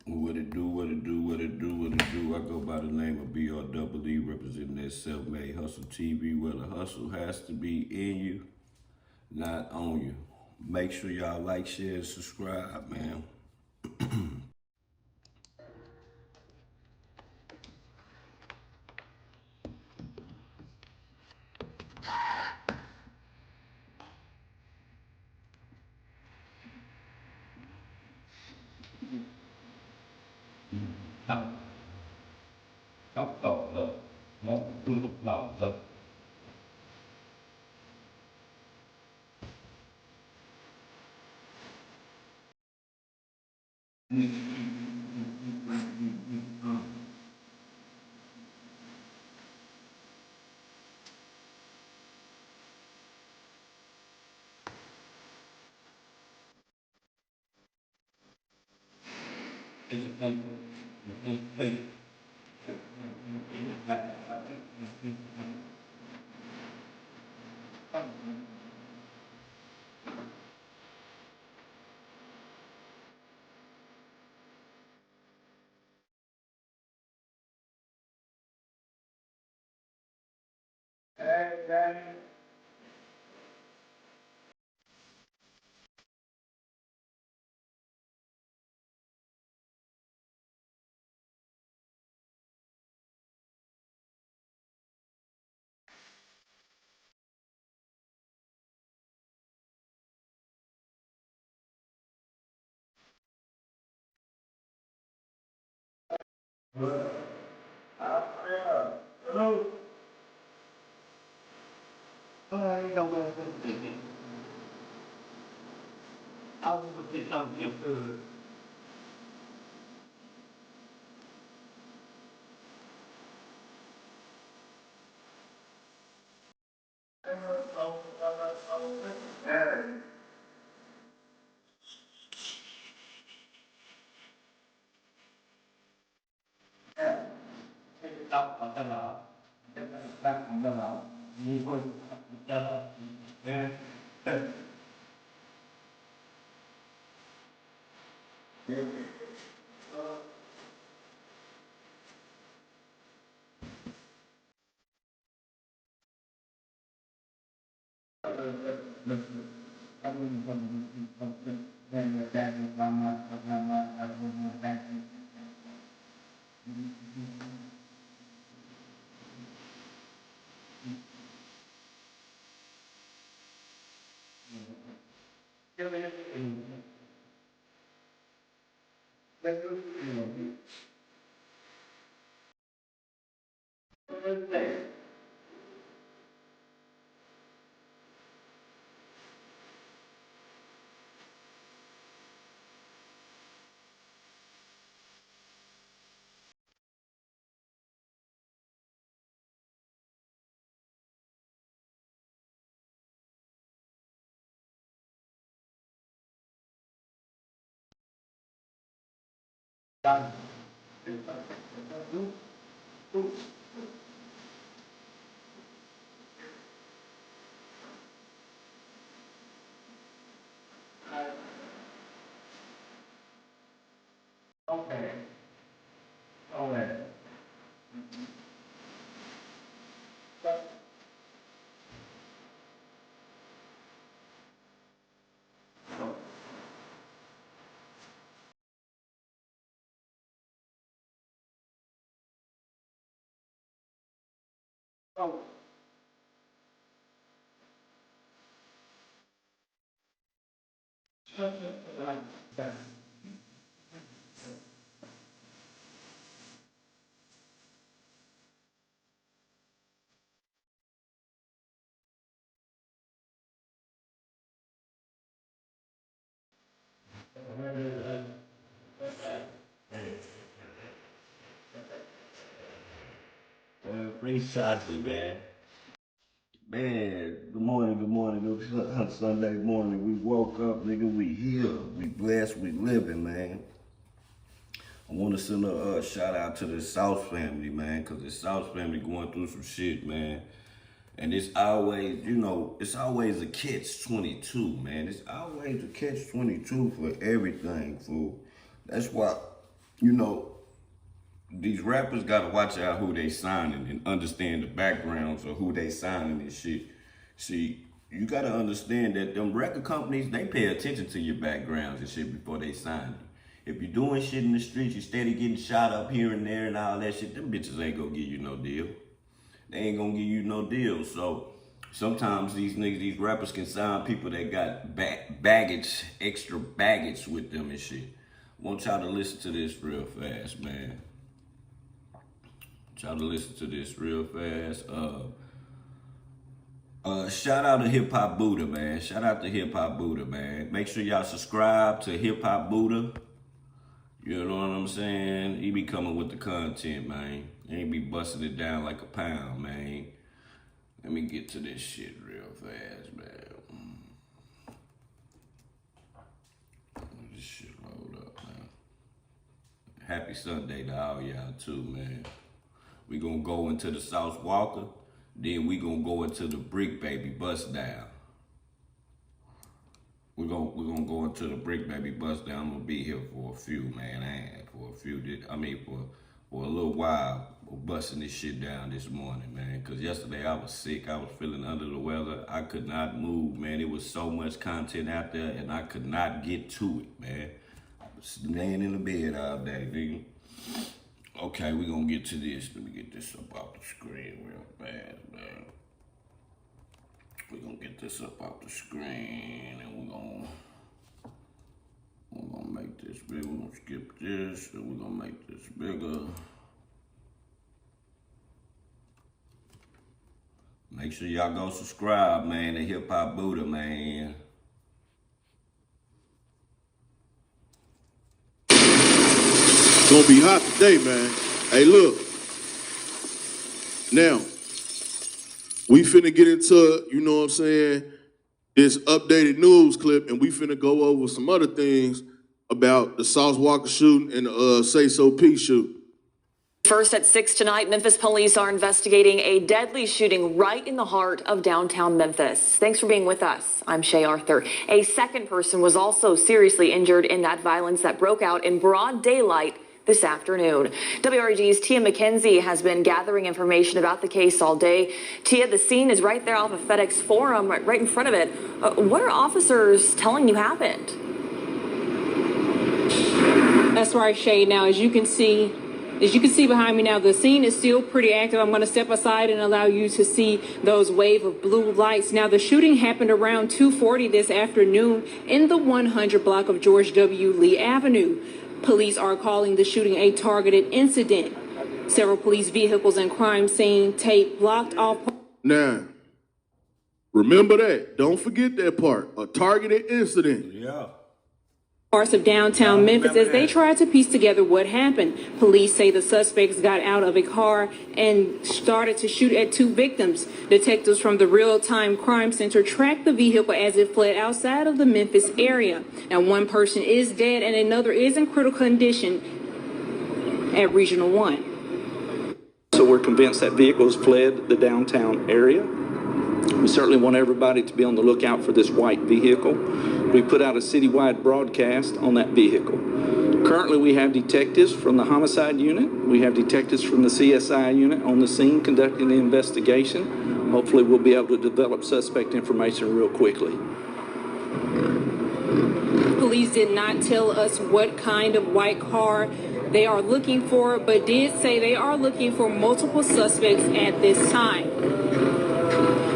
What it do, what it do, what it do, what it do. I go by the name of BREE, representing that self-made hustle TV, where the hustle has to be in you, not on you. Make sure y'all like, share, and subscribe, man. Góc tổ lực một lúc bảo lực đâu ông thì làm việc từ đọc ở trong đó đang ở trong đó như thôi nghe done. Okay. Okay. Oh. Precisely, man. Man, good morning, good morning. Good Sunday morning. We woke up, nigga. We here. We blessed. We living, man. I want to send a shout out to the South family, man, because the South family going through some shit, man. And it's always, it's always a catch-22, man. It's always a catch-22 for everything, fool. That's why you know, these rappers gotta watch out who they signing and understand the backgrounds of who they signing and shit. See, you gotta understand that them record companies, they pay attention to your backgrounds and shit before they sign you. If you're doing shit in the streets, you steady getting shot up here and there and all that shit, them bitches ain't gonna give you no deal. They ain't gonna give you no deal. So sometimes these niggas, these rappers can sign people that got baggage, extra baggage with them and shit. I want y'all to listen to this real fast, man. Y'all to listen to this real fast. Shout out to Hip Hop Buddha, man. Shout out to Hip Hop Buddha, man. Make sure y'all subscribe to Hip Hop Buddha. You know what I'm saying? He be coming with the content, man. He be busting it down like a pound, man. Let me get to this shit real fast, man. This shit load up, man. Happy Sunday to all y'all too, man. We gonna go into the South Walka, then we gonna go into the Bricc Baby bust down. We're gonna go into the Bricc Baby bust down. I'm gonna be here for a few, man. For a little while, we're busting this shit down this morning, man. Cause yesterday I was sick. I was feeling under the weather. I could not move, man. It was so much content out there, and I could not get to it, man. I was laying in the bed all day, nigga. Okay, we gonna get to this. Let me get this up off the screen real fast, man. We gonna get this up off the screen, and we're gonna make this big. We're gonna skip this, and we're gonna make this bigger. Make sure y'all go subscribe, man, to Hip Hop Buddha, man. Gonna be hot today, man. Hey, look. Now, we finna get into, you know what I'm saying, this updated news clip, and we finna go over some other things about the South Walka shooting and the Say So P shooting. First at 6 tonight, Memphis police are investigating a deadly shooting right in the heart of downtown Memphis. Thanks for being with us. I'm Shay Arthur. A second person was also seriously injured in that violence that broke out in broad daylight this afternoon. WREG's Tia McKenzie has been gathering information about the case all day. Tia, the scene is right there off of FedEx Forum, right in front of it. What are officers telling you happened? That's right, Shay. Now, as you can see behind me now, the scene is still pretty active. I'm going to step aside and allow you to see those wave of blue lights. Now, the shooting happened around 2:40 this afternoon in the 100 block of George W. Lee Avenue. Police are calling the shooting a targeted incident. Several police vehicles and crime scene tape blocked off. Now, remember that. Don't forget that part. A targeted incident. Yeah. Parts of downtown Memphis as they tried to piece together what happened. Police say the suspects got out of a car and started to shoot at two victims. Detectives from the Real-Time Crime Center tracked the vehicle as it fled outside of the Memphis area. Now, one person is dead and another is in critical condition at Regional 1. So we're convinced that vehicle has fled the downtown area. We certainly want everybody to be on the lookout for this white vehicle. We put out a citywide broadcast on that vehicle. Currently, we have detectives from the homicide unit. We have detectives from the CSI unit on the scene conducting the investigation. Hopefully, we'll be able to develop suspect information real quickly. Police did not tell us what kind of white car they are looking for, but did say they are looking for multiple suspects at this time.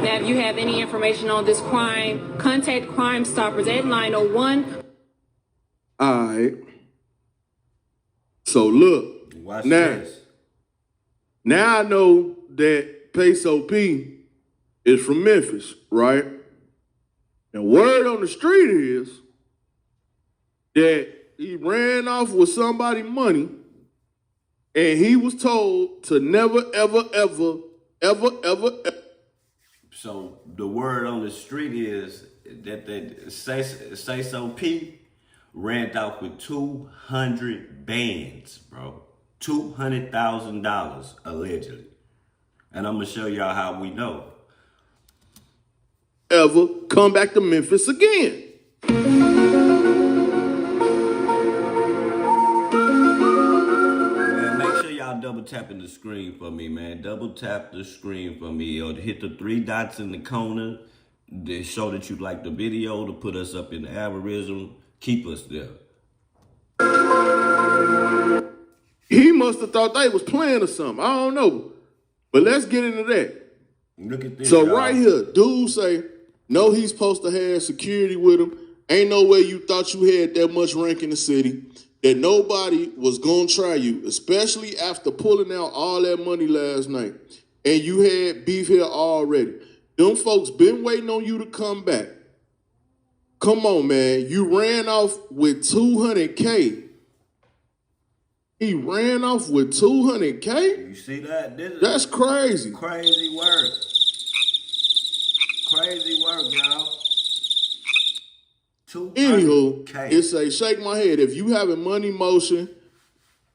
Now, if you have any information on this crime, contact Crime Stoppers at 901. All right. So look, Watch now, this. now I know that Peso P is from Memphis, right? And word on the street is that he ran off with somebody's money and he was told to never, ever, ever, ever, ever, ever. So the word on the street is that Say So P ran off with 200 bands, bro. $200,000 allegedly. And I'm gonna show y'all how we know. Ever come back to Memphis again. tapping the screen for me, man. Double tap the screen for me. Or hit the 3 dots in the corner to show that you like the video, to put us up in the algorithm. Keep us there. He must have thought they was playing or something. I don't know. But let's get into that. Look at this, So y'all. right here, dude say, no, he's supposed to have security with him. Ain't no way you thought you had that much rank in the city, that nobody was going to try you, especially after pulling out all that money last night. And you had beef here already. Them folks been waiting on you to come back. Come on, man. You ran off with $200K. He ran off with $200K? You see that? That's crazy. Crazy work. Crazy work, y'all. Anywho, it say, shake my head. If you having money motion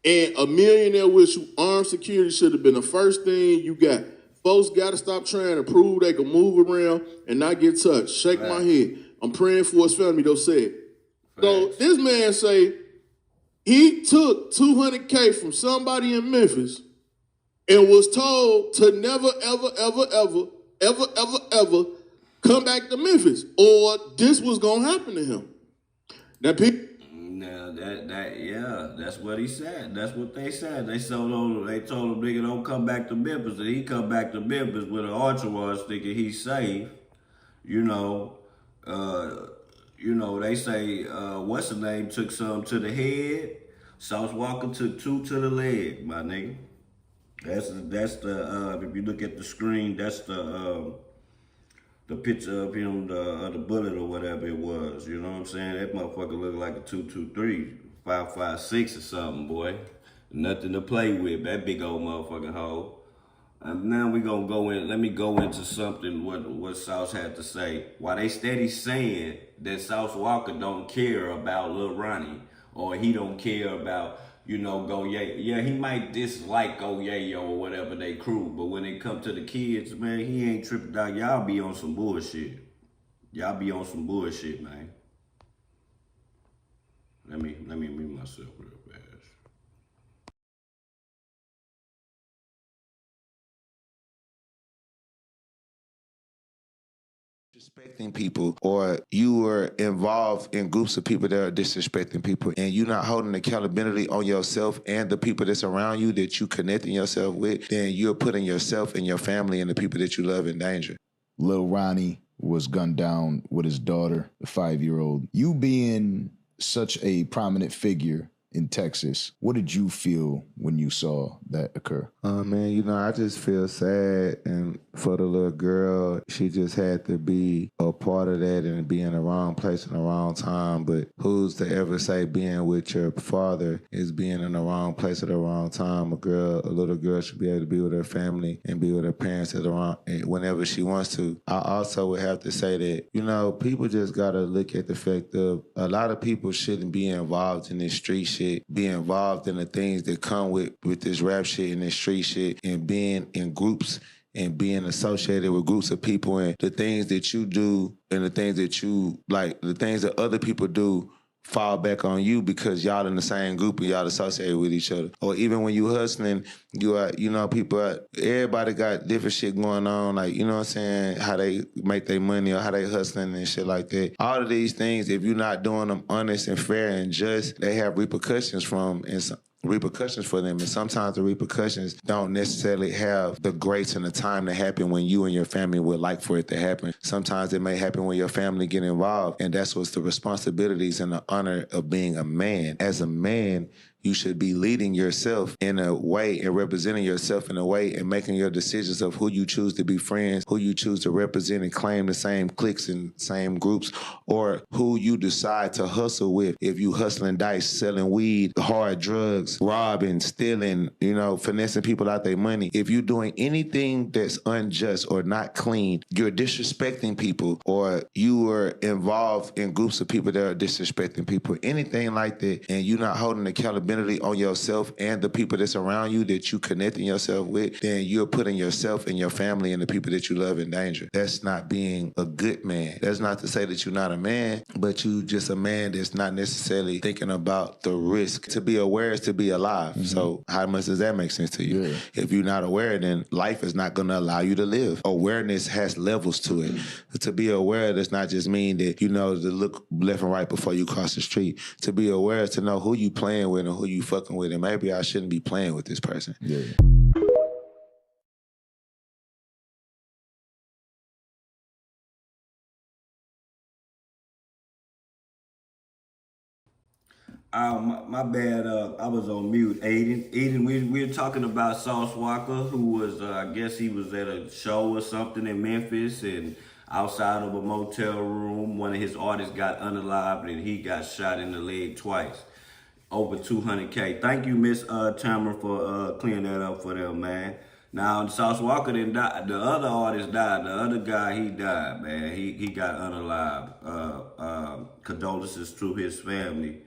and a millionaire with you, armed security should have been the first thing you got. Folks got to stop trying to prove they can move around and not get touched. Shake my head. I'm praying for his family, though said. So this man say he took $200K from somebody in Memphis and was told to never, ever come back to Memphis, or this was gonna happen to him. Now, people. Now that's what he said. That's what they said. They told him, nigga, don't come back to Memphis. And he come back to Memphis with an entourage thinking he's safe. They say, what's the name, took some to the head. Sauce Walka took 2 to the leg, my nigga. That's the if you look at the screen, that's the picture of him, the bullet or whatever it was. You know what I'm saying? That motherfucker looked like a 223, 5.56 or something, boy. Nothing to play with, that big old motherfucking hole. And now we gonna go in. Let me go into something what Sauce had to say. Why they steady saying that Sauce Walka don't care about Lil Ronnie, or he don't care about, Go Yayo. Yeah, he might dislike Go Yayo or whatever they crew, but when it come to the kids, man, he ain't tripping out. Y'all be on some bullshit. Y'all be on some bullshit, man. Let me mute myself real fast. Disrespecting people, or you were involved in groups of people that are disrespecting people, and you're not holding accountability on yourself and the people that's around you that you connecting yourself with, then you're putting yourself and your family and the people that you love in danger. Lil Ronnie was gunned down with his daughter, the 5-year-old. You being such a prominent figure in Texas, what did you feel when you saw that occur? Man, I just feel sad, and for the little girl, she just had to be a part of that and be in the wrong place in the wrong time. But who's to ever say being with your father is being in the wrong place at the wrong time? A little girl should be able to be with her family and be with her parents whenever she wants to. I also would have to say that, people just gotta look at the fact of a lot of people shouldn't be involved in this street shit, be involved in the things that come with this rap shit and this street shit, and being in groups and being associated with groups of people, and the things that you do and the things that you like, the things that other people do fall back on you because y'all in the same group and y'all associated with each other. Or even when you hustling, everybody got different shit going on, like, you know what I'm saying, how they make their money or how they hustling and shit like that. All of these things, if you're not doing them honest and fair and just, they have repercussions for them, and sometimes the repercussions don't necessarily have the grace and the time to happen when you and your family would like for it to happen. Sometimes it may happen when your family get involved, and that's what's the responsibilities and the honor of being a man. As a man, you should be leading yourself in a way and representing yourself in a way and making your decisions of who you choose to be friends, who you choose to represent and claim the same cliques and same groups, or who you decide to hustle with. If you hustling dice, selling weed, hard drugs, robbing, stealing, finessing people out their money. If you're doing anything that's unjust or not clean, you're disrespecting people, or you were involved in groups of people that are disrespecting people, anything like that, and you're not holding accountability responsibility on yourself and the people that's around you that you connecting yourself with, then you're putting yourself and your family and the people that you love in danger. That's not being a good man. That's not to say that you're not a man, but you just a man that's not necessarily thinking about the risk. To be aware is to be alive. Mm-hmm. So how much does that make sense to you? Yeah. If you're not aware, then life is not going to allow you to live. Awareness has levels to it. To be aware does not just mean that, you know, to look left and right before you cross the street. To be aware is to know who you playing with and who you fucking with, and maybe I shouldn't be playing with this person. Yeah. My bad. I was on mute. Aiden, we were talking about Sauce Walka, who was, I guess he was at a show or something in Memphis, and outside of a motel room, one of his artists got unalived, and he got shot in the leg twice. Over 200K. Thank you, Miss Tamara, for clearing that up for them, man. Now, Sauce Walka didn't die. The other artist died. The other guy, he died, man. He got unalived. Condolences to his family.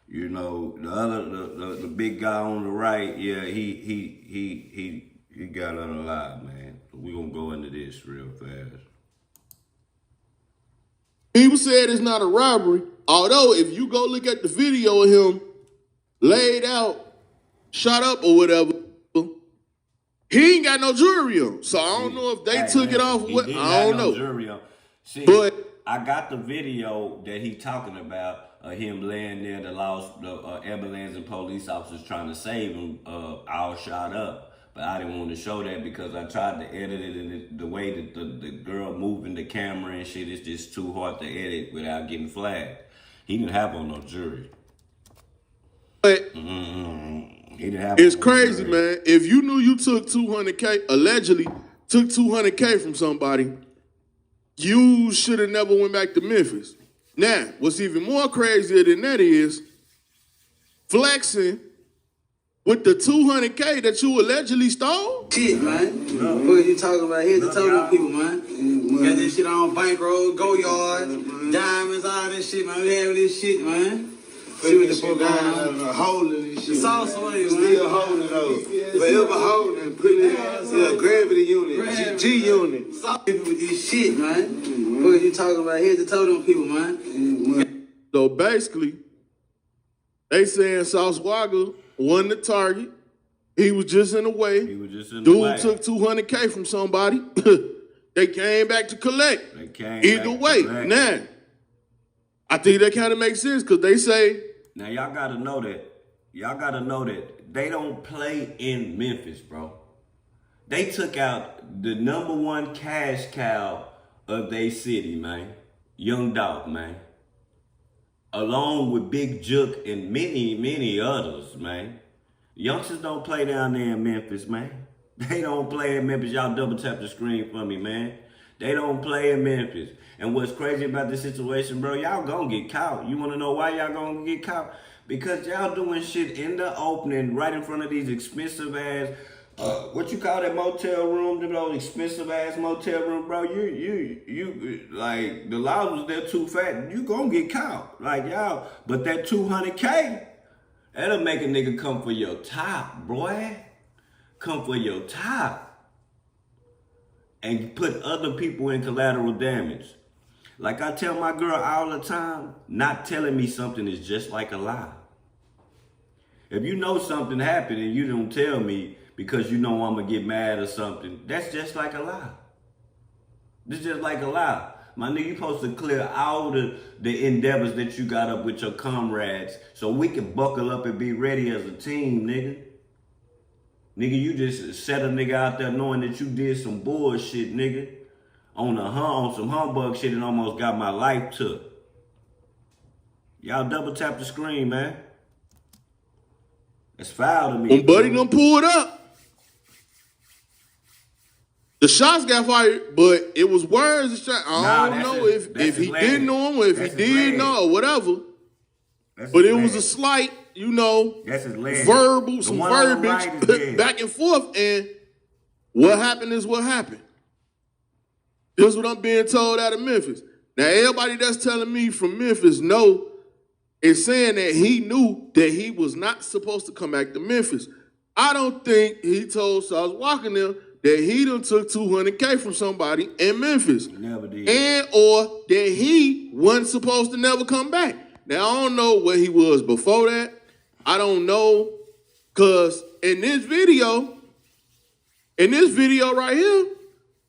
You know, the big guy on the right, yeah, he got unalived, man. We're gonna go into this real fast. People said it's not a robbery. Although, if you go look at the video of him laid out, shot up or whatever, he ain't got no jewelry on. So I don't know if they took it off or what. I don't know. Jewelry on. See, but I got the video that he talking about. Him laying there, the ambulance and police officers trying to save him, all shot up. But I didn't want to show that because I tried to edit it, and the way that the girl moving the camera and shit is just too hard to edit without getting flagged. He didn't have on no jury. But it's crazy, man. If you knew you took 200K, allegedly took 200K from somebody, you should have never went back to Memphis. Now, what's even more crazier than that is flexing with the 200K that you allegedly stole. Shit, man. What are you talking about? Here's the total people, man. Got this shit on bankroll, go yard, diamonds, all this shit, man. We have this shit, man. See what the fuck on. Holding this shit. It's all away, man. Still holding those. Forever holding. Put it in a gravity unit. G unit. People with this shit, man. What are you talking about? Here's the total people, man. So basically, they saying Sauce Walka won the target. He was just in the way. Dude took 200K from somebody. They came back to collect. Either way, now, I think that kind of makes sense because they say. Now, y'all got to know that they don't play in Memphis, bro. They took out the #1 cash cow of their city, man. Young Dog, man. Along with Big Jook and many, many others, man. Youngsters don't play down there in Memphis, man. They don't play in Memphis. Y'all double tap the screen for me, man. They don't play in Memphis. And what's crazy about this situation, bro, y'all gonna get caught. You wanna know why y'all gonna get caught? Because y'all doing shit in the opening right in front of these expensive ass, what you call that motel room, those expensive ass motel room, bro. You like, the laws was there too fat. You gonna get caught. Like, y'all, but that 200K, that'll make a nigga come for your top, boy. Come for your top. And put other people in collateral damage. Like I tell my girl all the time, not telling me something is just like a lie. If you know something happened and you don't tell me because you know I'm going to get mad or something, that's just like a lie. It's just like a lie. My nigga, you supposed to clear all the endeavors that you got up with your comrades so we can buckle up and be ready as a team, nigga. Nigga, you just set a nigga out there knowing that you did some bullshit, nigga. On some humbug shit and almost got my life took. Y'all double tap the screen, man. It's foul to me. When Buddy done pulled up, the shots got fired, but it was words. I don't know if he didn't know him or if he did know or whatever. But it was a slight, you know, verbal, some verbiage back and forth. And what happened is what happened. This is what I'm being told out of Memphis. Now, everybody that's telling me from Memphis know is saying that he knew that he was not supposed to come back to Memphis. I don't think he told Sauce Walka them that he done took $200K from somebody in Memphis. Never did. And or that he wasn't supposed to never come back. Now, I don't know where he was before that. I don't know, because in this video right here,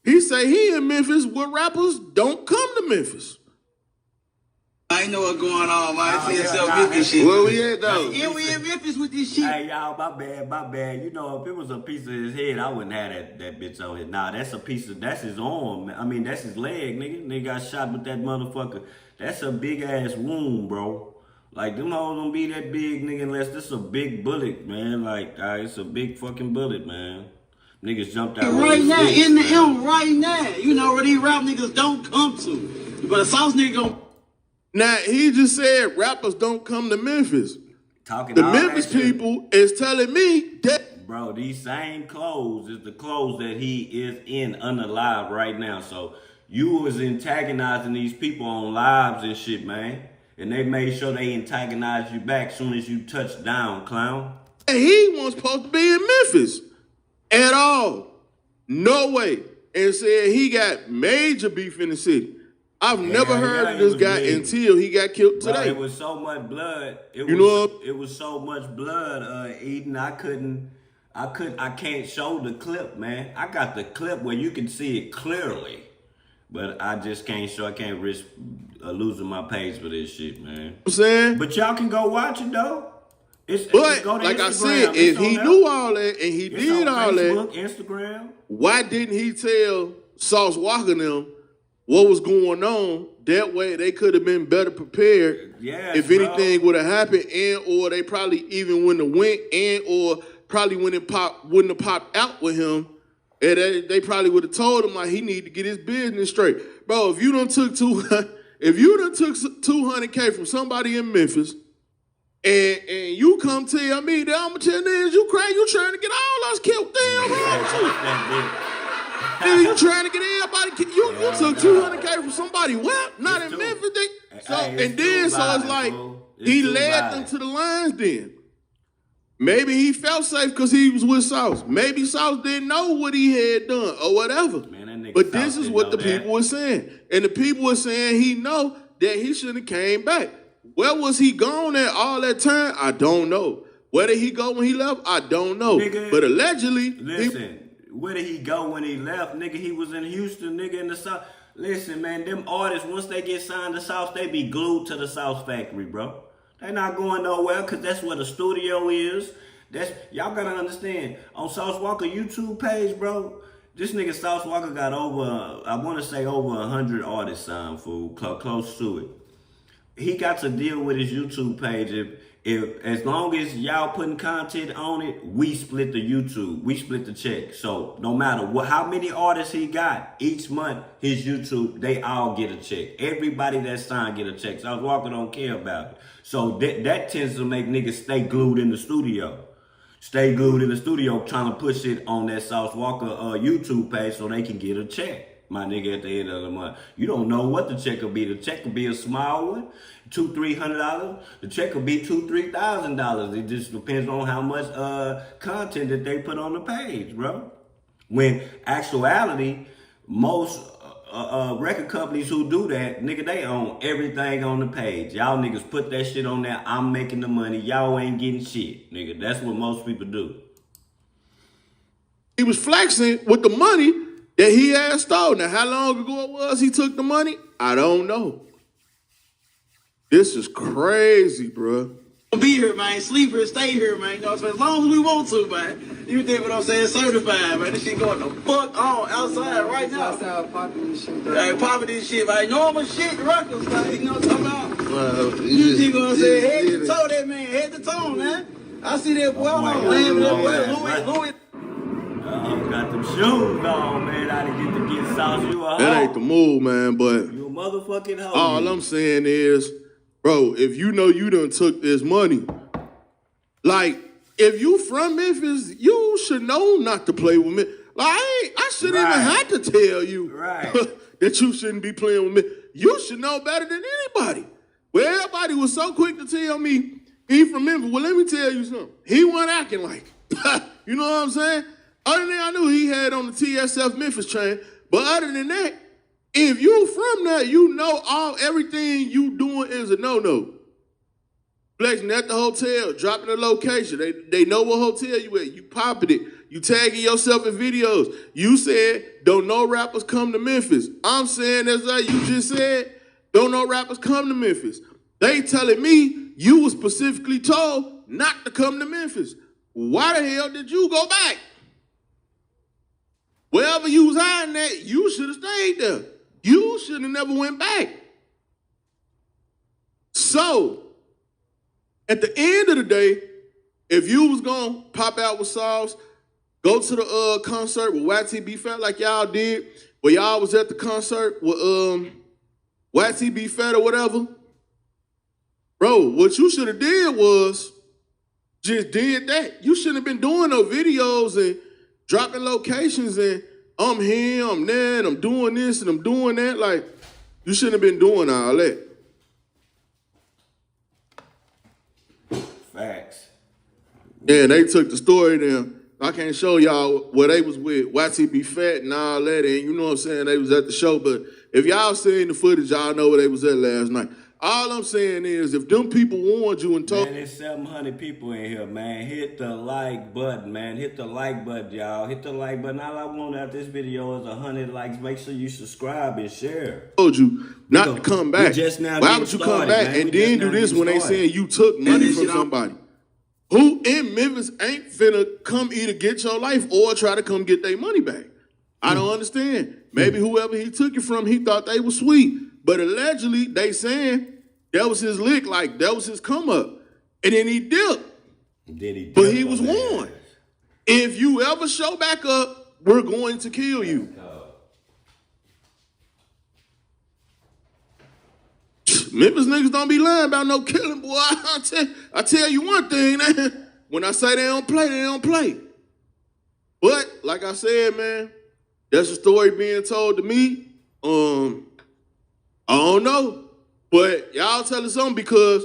he say he in Memphis where rappers don't come to Memphis. I know what's going on, man. I see yourself Memphis shit. Where we at, though? Yeah, we in Memphis with this shit. Hey, y'all, my bad. You know, if it was a piece of his head, I wouldn't have that bitch on his. Nah, that's his arm. I mean, that's his leg, nigga. Nigga got shot with that motherfucker. That's a big-ass wound, bro. Like, them hoes don't be that big, nigga, unless this a big bullet, man. Like, it's a big fucking bullet, man. Niggas jumped out right now, in the M, right now. You know where these rap niggas don't come to. But a Sauce nigga gon'... Now, he just said rappers don't come to Memphis. Talking the Memphis people is telling me that... Bro, these same clothes is the clothes that he is in unalive right now. So you was antagonizing these people on lives and shit, man. And they made sure they antagonized you back as soon as you touched down, clown. And he wasn't supposed to be in Memphis at all. No way. And said he got major beef in the city. I've never heard of this guy until he got killed today. Bro, it was so much blood. It was so much blood, Eden. I can't show the clip, man. I got the clip where you can see it clearly. But I just can't show. I can't risk losing my page for this shit, man. I'm saying? But y'all can go watch it, though. But, like I said, if he knew all that and he did all Facebook, Instagram. Why didn't he tell Sauce Walka them what was going on? That way they could have been better prepared if anything would have happened, and or they probably even wouldn't have went, and or probably wouldn't have popped out with him. And they probably would have told him like he need to get his business straight. Bro, if you done took $200K from somebody in Memphis, and you come tell me that I'ma tell niggas you crazy, you trying to get all us killed. Damn right. Nigga, you trying to get everybody killed. You took $200K from somebody. What? Not in Memphis. So it's like he led them to the lines then. Maybe he felt safe because he was with Sauce. Maybe Sauce didn't know what he had done or whatever. Man, but this is what the people were saying. And the people were saying he know that he shouldn't have came back. Where was he gone at all that time? I don't know. Where did he go when he left? I don't know. Nigga, but allegedly... Listen, where did he go when he left? Nigga, he was in Houston, nigga, in the South. Listen, man, them artists, once they get signed to South, they be glued to the South factory, bro. They not going nowhere because that's where the studio is. Y'all gotta understand. On Sauce Walka YouTube page, bro, this nigga Sauce Walka got over, I want to say over 100 artists signed for close to it. He got to deal with his YouTube page. If as long as y'all putting content on it, we split the YouTube. We split the check. So no matter how many artists he got each month, his YouTube, they all get a check. Everybody that's signed get a check. Sauce Walka don't care about it. So that tends to make niggas stay glued in the studio. Stay glued in the studio trying to push it on that Sauce Walka YouTube page so they can get a check. My nigga, at the end of the month. You don't know what the check will be. The check could be a small one, $200-$300. The check could be $2,000-$3,000. It just depends on how much content that they put on the page, bro. When actuality, most record companies who do that, nigga, they own everything on the page. Y'all niggas put that shit on there. I'm making the money. Y'all ain't getting shit, nigga. That's what most people do. He was flexing with the money that he had stolen. Now, how long ago it was he took the money? I don't know. This is crazy, bro. Be here, man. Sleep here, stay here, man. You know what I'm saying? As long as we want to, man. You think what I'm saying? Certified, man. This shit going the fuck on outside right now. Outside popping this shit, man. Hey, popping this shit, man. Normal shit, records, man. You know what I'm talking about? Well, you see what I'm saying? Head to toe, that man. Head to toe, man. I see that boy. I'm laying with that boy. Louis. Got them shoes on, man. I didn't get Sauce. You a hoe. That ain't the move, man, but you a motherfucking hoe. All I'm saying is, bro, if you know you done took this money, like, if you from Memphis, you should know not to play with me. Like, I shouldn't even have to tell you that you shouldn't be playing with me. You should know better than anybody. Well, everybody was so quick to tell me he from Memphis. Well, let me tell you something. He wasn't acting like it. You know what I'm saying? Other than I knew he had on the TSF Memphis train. But other than that, if you from there, you know everything you doing is a no-no. Flexing at the hotel, dropping the location. They know what hotel you at. You popping it. You tagging yourself in videos. You said, don't no rappers come to Memphis. I'm saying, as you just said, don't no rappers come to Memphis. They telling me you was specifically told not to come to Memphis. Why the hell did you go back? Wherever you was hiding at, you should have stayed there. You should have never went back. So, at the end of the day, if you was gonna pop out with Sauce, go to the concert with YTB Fat like y'all did, where y'all was at the concert with YTB Fat or whatever, bro, what you should have did was just did that. You shouldn't have been doing no videos and dropping locations and I'm here, I'm there, and I'm doing this and I'm doing that. Like, you shouldn't have been doing all that. Facts. Yeah, they took the story down. I can't show y'all where they was with YTB Fat and all that, and you know what I'm saying, they was at the show, but if y'all seen the footage, y'all know where they was at last night. All I'm saying is, if them people warned you and told... Man, there's 700 people in here, man. Hit the like button, man. Hit the like button, y'all. Hit the like button. All I want out this video is 100 likes. Make sure you subscribe and share. Told you not to come back. Just now Why would you come back and then do this when they saying you took money from somebody? Who in Memphis ain't finna come either get your life or try to come get their money back? I don't understand. Maybe whoever he took it from, he thought they was sweet. But allegedly, they saying that was his lick, like that was his come up. And then he dipped. But he was warned. If you ever show back up, we're going to kill you. Memphis niggas don't be lying about no killing, boy. I tell you one thing, man. When I say they don't play, they don't play. But, like I said, man, that's a story being told to me. I don't know. But y'all tell us something, because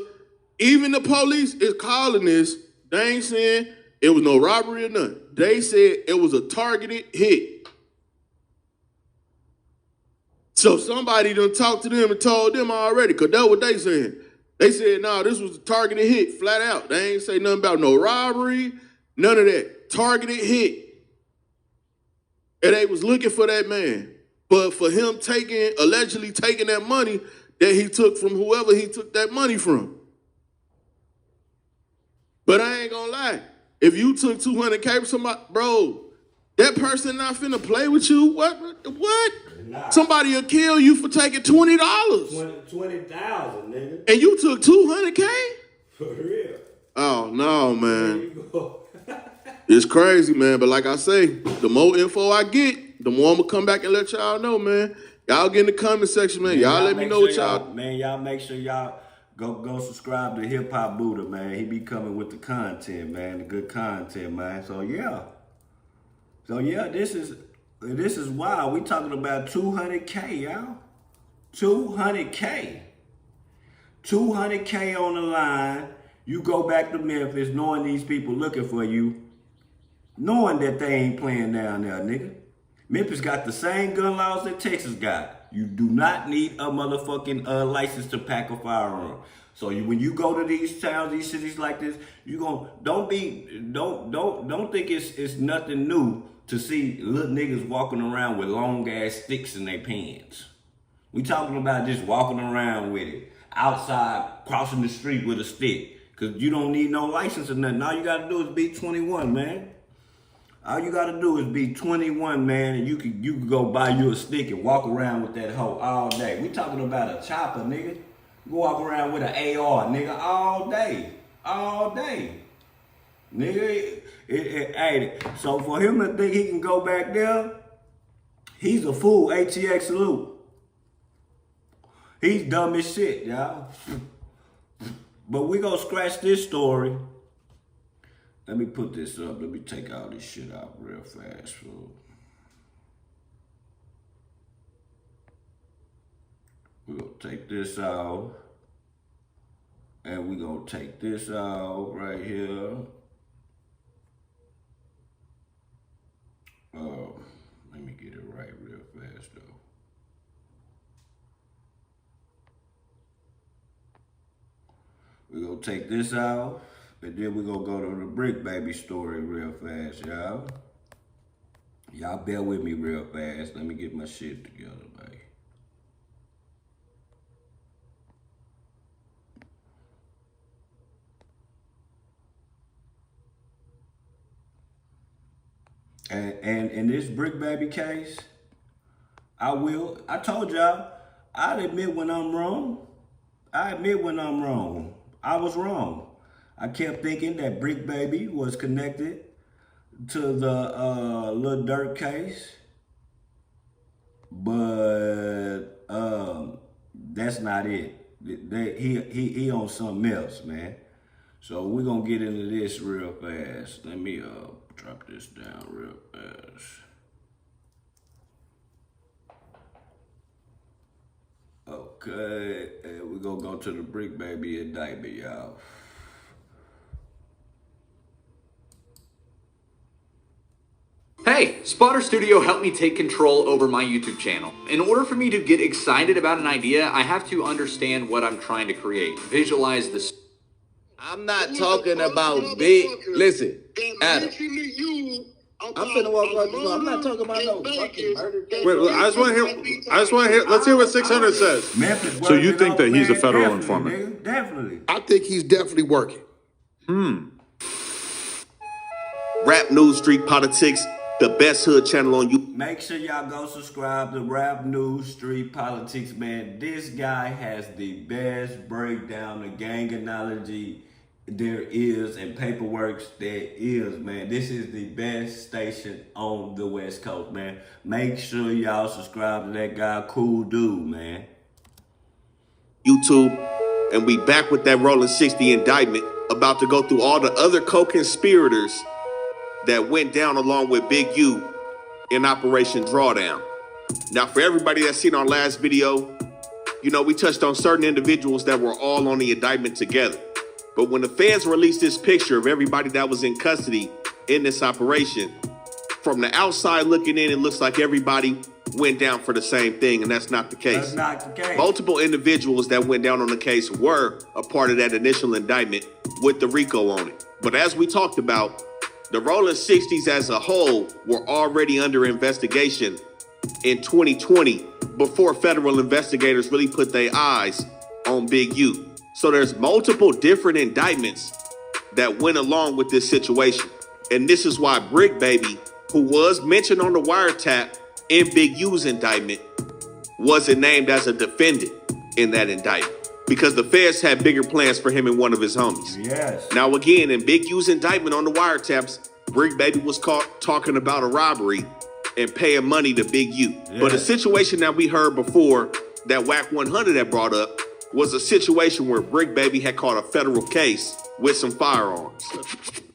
even the police is calling this. They ain't saying it was no robbery or nothing. They said it was a targeted hit. So somebody done talked to them and told them already, because that's what they saying. They said, nah, this was a targeted hit, flat out. They ain't say nothing about no robbery, none of that. Targeted hit. And they was looking for that man. But for him allegedly taking that money that he took from whoever he took that money from. But I ain't gonna lie. If you took $200K from somebody, bro, that person not finna play with you. What? Nah. Somebody will kill you for taking $20. 20,000, nigga. And you took $200K? For real. Oh, no, man. It's crazy, man. But like I say, the more info I get, the more I'm gonna come back and let y'all know, man. Y'all get in the comment section, man. Y'all let me know what y'all... Man, y'all make sure y'all go subscribe to Hip Hop Buddha, man. He be coming with the content, man. The good content, man. So, yeah. This is wild. We talking about 200K, y'all. 200K. 200K on the line. You go back to Memphis knowing these people looking for you. Knowing that they ain't playing down there, nigga. Memphis got the same gun laws that Texas got. You do not need a motherfucking license to pack a firearm. So when you go to these towns, these cities like this, you don't think it's nothing new to see little niggas walking around with long ass sticks in their pants. We talking about just walking around with it outside, crossing the street with a stick, cause you don't need no license or nothing. All you gotta do is be 21, man. All you gotta do is be 21, man, and you can go buy you a stick and walk around with that hoe all day. We talking about a chopper, nigga. You walk around with an AR, nigga, all day. All day. Nigga, hey, so for him to think he can go back there, he's a fool, ATX salute. He's dumb as shit, y'all. But we gonna scratch this story. Let me put this up. Let me take all this shit out real fast, fool. We're gonna take this out. And we gonna take this out right here. Let me get it right real fast though. We gonna take this out, and then we gonna go to the Bricc Baby story real fast, y'all. Y'all bear with me real fast. Let me get my shit together, baby. And in this Bricc Baby case, I told y'all, I'll admit when I'm wrong. I admit when I'm wrong. I was wrong. I kept thinking that Bricc Baby was connected to the Lil Durk case, but that's not it. He on something else, man. So we're gonna get into this real fast. Let me drop this down real fast. Okay, and we're gonna go to the Bricc Baby indictment, y'all. Hey, Spotter Studio helped me take control over my YouTube channel. In order for me to get excited about an idea, I have to understand what I'm trying to create. Visualize the... I'm not talking about big... Listen, Adam. I'm finna walk out the door. I'm not talking about no fucking murder case. Wait, I just want to hear, let's hear what 600 says. Memphis, so you think that he's a federal informant? Nigga, definitely. I think he's definitely working. Rap News Street Politics, the best hood channel on YouTube. Make sure y'all go subscribe to Rap News Street Politics, man. This guy has the best breakdown of gang analogy there is and paperwork there is, man. This is the best station on the West Coast, man. Make sure y'all subscribe to that guy. Cool dude, man. YouTube, and we back with that Rolling 60 indictment, about to go through all the other co-conspirators that went down along with Big U in Operation Drawdown. Now, for everybody that's seen our last video, you know, we touched on certain individuals that were all on the indictment together. But when the feds released this picture of everybody that was in custody in this operation, from the outside looking in, it looks like everybody went down for the same thing, and that's not the case. That's not the case. Multiple individuals that went down on the case were a part of that initial indictment with the RICO on it. But as we talked about, the Rolling 60s as a whole were already under investigation in 2020 before federal investigators really put their eyes on Big U. So there's multiple different indictments that went along with this situation. And this is why Bricc Baby, who was mentioned on the wiretap in Big U's indictment, wasn't named as a defendant in that indictment, because the feds had bigger plans for him and one of his homies. Yes. Now, again, in Big U's indictment on the wiretaps, Bricc Baby was caught talking about a robbery and paying money to Big U. Yes. But a situation that we heard before that WAC 100 had brought up was a situation where Bricc Baby had caught a federal case with some firearms.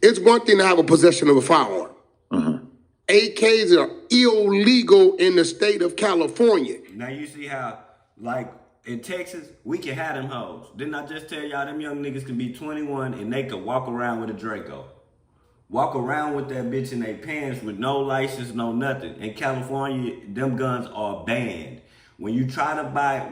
It's one thing to have a possession of a firearm. AKs are illegal in the state of California. Now you see how, like, in Texas, we can have them hoes. Didn't I just tell y'all them young niggas can be 21 and they could walk around with a Draco? Walk around with that bitch in their pants with no license, no nothing. In California, them guns are banned. When you try to buy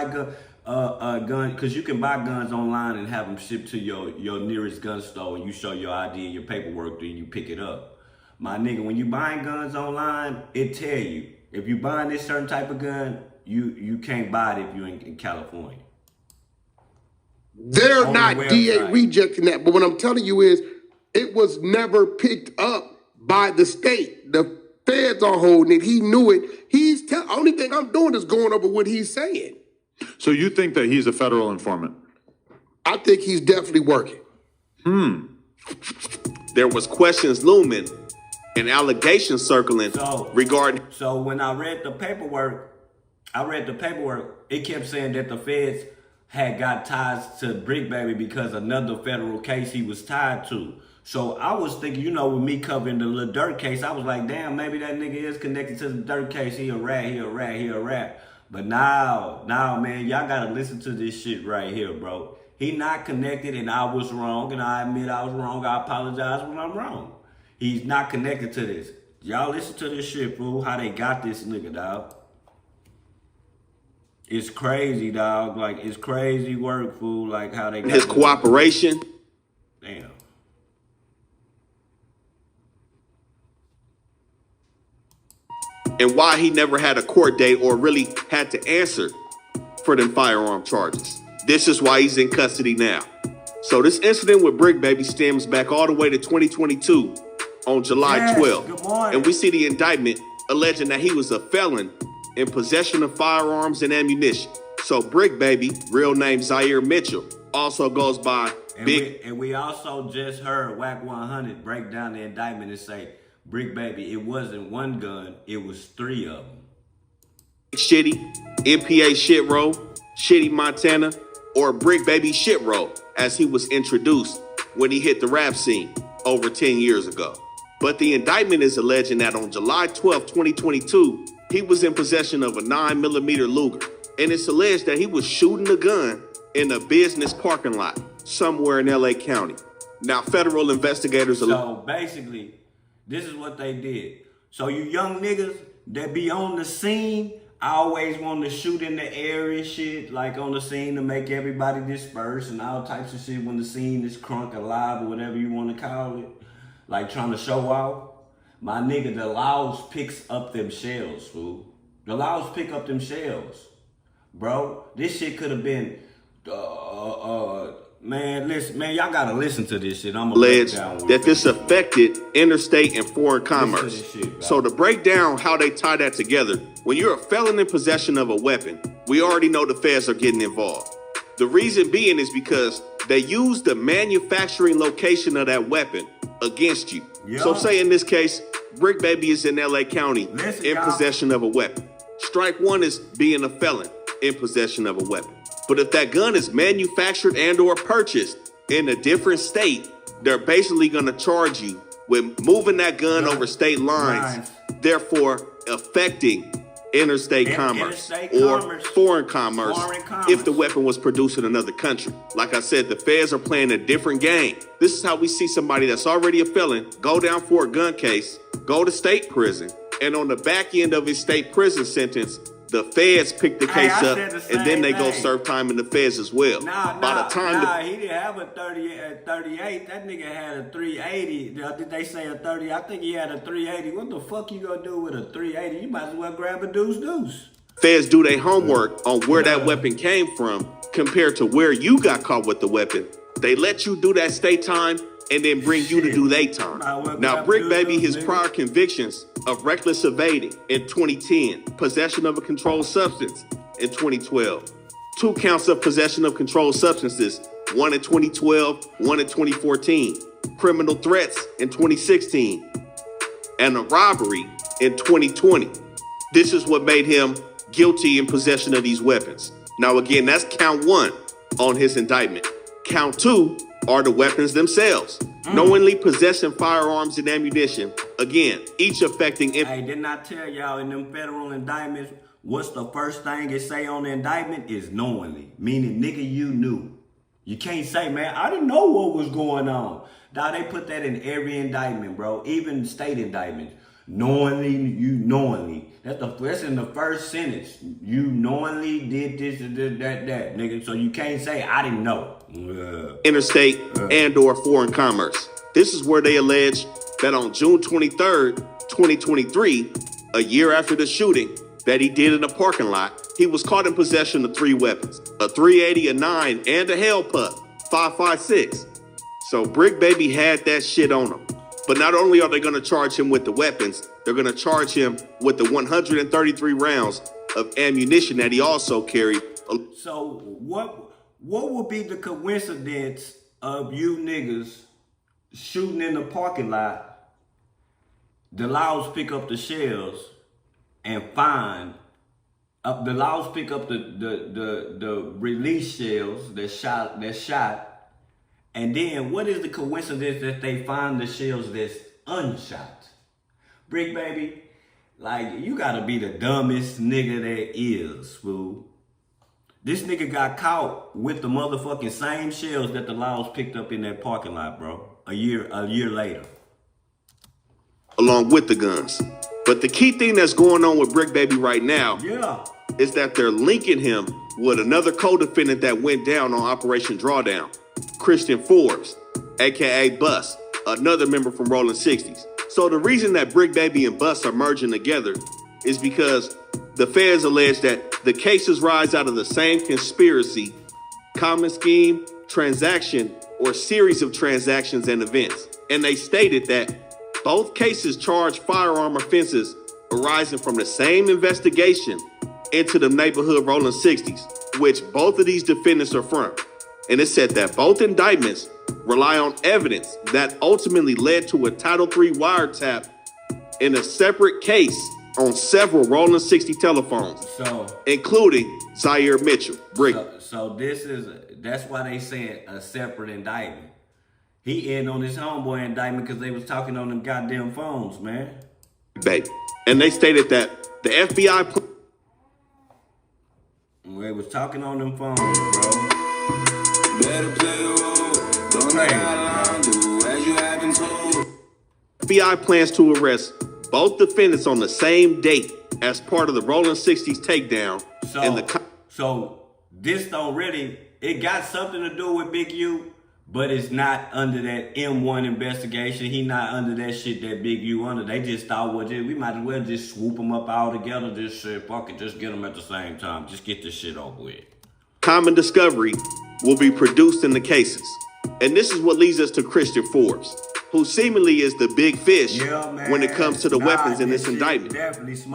gun, because you can buy guns online and have them shipped to your nearest gun store, and you show your ID and your paperwork, then you pick it up. My nigga, when you buying guns online, it tell you, if you buying this certain type of gun, you can't buy it if you in California. They're not DA rejecting that, but what I'm telling you is, it was never picked up by the state. The feds are holding it. He knew it. Only thing I'm doing is going over what he's saying. So you think that he's a federal informant? I think he's definitely working. There was questions looming and allegations circling regarding. So when I read the paperwork, it kept saying that the feds had got ties to Bricc Baby because another federal case he was tied to. So I was thinking, you know, with me covering the Lil Durk case, I was like, damn, maybe that nigga is connected to the Durk case. He a rat. But now, man, y'all gotta listen to this shit right here, bro. He not connected, and I was wrong, and I admit I was wrong. I apologize when I'm wrong. He's not connected to this. Y'all listen to this shit, fool, how they got this nigga, dog. It's crazy, dog. Like, it's crazy work, fool, like how they got his cooperation. Damn. And why he never had a court date or really had to answer for them firearm charges. This is why he's in custody now. So this incident with Bricc Baby stems back all the way to 2022 on July 12th. And we see the indictment alleging that he was a felon in possession of firearms and ammunition. So Bricc Baby, real name Zaire Mitchell, also goes by Big. And we also just heard Whack 100 break down the indictment and say, Bricc Baby, it wasn't one gun, it was 3 of them. Shitty, MPA shit roll, Shitty Montana, or Bricc Baby shit roll, as he was introduced when he hit the rap scene over 10 years ago. But the indictment is alleging that on July 12, 2022, he was in possession of a 9mm Luger. And it's alleged that he was shooting a gun in a business parking lot somewhere in LA County. Now, federal investigators are... So basically, this is what they did. So you young niggas that be on the scene, I always want to shoot in the air and shit, like on the scene to make everybody disperse and all types of shit when the scene is crunk alive or whatever you want to call it. Like trying to show off. My nigga, the Laos picks up them shells, fool. The Laos pick up them shells. Bro, this shit could have been, man, listen, man, y'all gotta listen to this shit. I'm gonna alleged that this affected interstate and foreign commerce. So to break down how they tie that together, when you're a felon in possession of a weapon, we already know the feds are getting involved. The reason being is because they use the manufacturing location of that weapon against you. Yeah. So say in this case, Bricc Baby is in LA County in possession of a weapon. Strike one is being a felon in possession of a weapon. But if that gun is manufactured and or purchased in a different state, they're basically going to charge you with moving that gun over state lines, therefore affecting interstate commerce or foreign commerce if the weapon was produced in another country. Like I said, the feds are playing a different game. This is how we see somebody that's already a felon go down for a gun case, go to state prison, and on the back end of his state prison sentence, the feds pick the case up, and then they go serve time in the feds as well. He didn't have a 38. That nigga had a 380. Did they say a 30? I think he had a 380. What the fuck you gonna do with a 380? You might as well grab a deuce. Feds do their homework on where that weapon came from compared to where you got caught with the weapon. They let you do that state time and then bring you to do their time. Now, Bricc Baby, his prior convictions of reckless evading in 2010, possession of a controlled substance in 2012, 2 counts of possession of controlled substances, 1 in 2012, 1 in 2014, criminal threats in 2016, and a robbery in 2020. This is what made him guilty in possession of these weapons. Now, again, that's count 1 on his indictment. Count 2 are the weapons themselves. Knowingly possessing firearms and ammunition. Again, each affecting... Hey, didn't I tell y'all in them federal indictments, what's the first thing it say on the indictment is knowingly. Meaning, nigga, you knew. You can't say, man, I didn't know what was going on. Now, they put that in every indictment, bro. Even state indictments. Knowingly, you knowingly. That's in the first sentence. You knowingly did this and that, nigga. So you can't say, I didn't know. Interstate and or foreign commerce. This is where they allege that on June 23rd, 2023, a year after the shooting that he did in a parking lot, he was caught in possession of 3 weapons, a 380, a 9, and a Hell Pup 5.56. So Bricc Baby had that shit on him. But not only are they going to charge him with the weapons, they're going to charge him with the 133 rounds of ammunition that he also carried. So what would be the coincidence of you niggas shooting in the parking lot, the Laos pick up the shells and find, the Laos pick up the release shells that shot, and then what is the coincidence that they find the shells that's unshot? Bricc Baby, like, you gotta be the dumbest nigga there is, fool. This nigga got caught with the motherfucking same shells that the laws picked up in that parking lot, bro. A year later. Along with the guns. But the key thing that's going on with Bricc Baby right now is that they're linking him with another co-defendant that went down on Operation Drawdown, Christian Forbes, aka Bus, another member from Rolling 60s. So the reason that Bricc Baby and Bus are merging together is because the feds allege that the cases rise out of the same conspiracy, common scheme, transaction, or series of transactions and events. And they stated that both cases charge firearm offenses arising from the same investigation into the neighborhood Rolling 60s, which both of these defendants are from. And it said that both indictments rely on evidence that ultimately led to a Title III wiretap in a separate case on several Rolling 60 telephones, including Zaire Mitchell, Bricc. So that's why they said a separate indictment. He in on his homeboy indictment because they was talking on them goddamn phones, man. Baby. And they stated that the FBI... They was talking on them phones, bro. Better play a role. Don't know how to do as you have been told. FBI plans to arrest both defendants on the same date as part of the Rolling 60s takedown. So this don't really... It got something to do with Big U, but it's not under that M1 investigation. He not under that shit that Big U under. They just thought, well, we might as well just swoop them up all together. Just say, fuck it, just get them at the same time. Just get this shit over with. Common discovery will be produced in the cases. And this is what leads us to Christian Forbes, who seemingly is the big fish when it comes to the weapons in this indictment.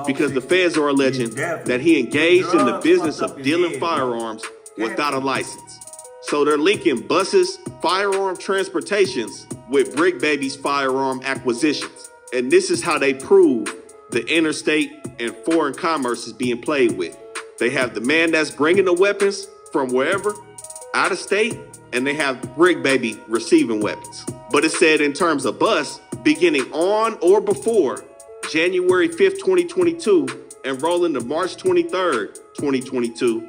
Because the feds are alleging that he engaged in the business of dealing firearms without a license. So they're linking Bus's firearm transportations with Bricc Baby's firearm acquisitions. And this is how they prove the interstate and foreign commerce is being played with. They have the man that's bringing the weapons from wherever, out of state, and they have Bricc Baby receiving weapons. But it said in terms of Bus, beginning on or before January 5th, 2022, and rolling to March 23rd, 2022,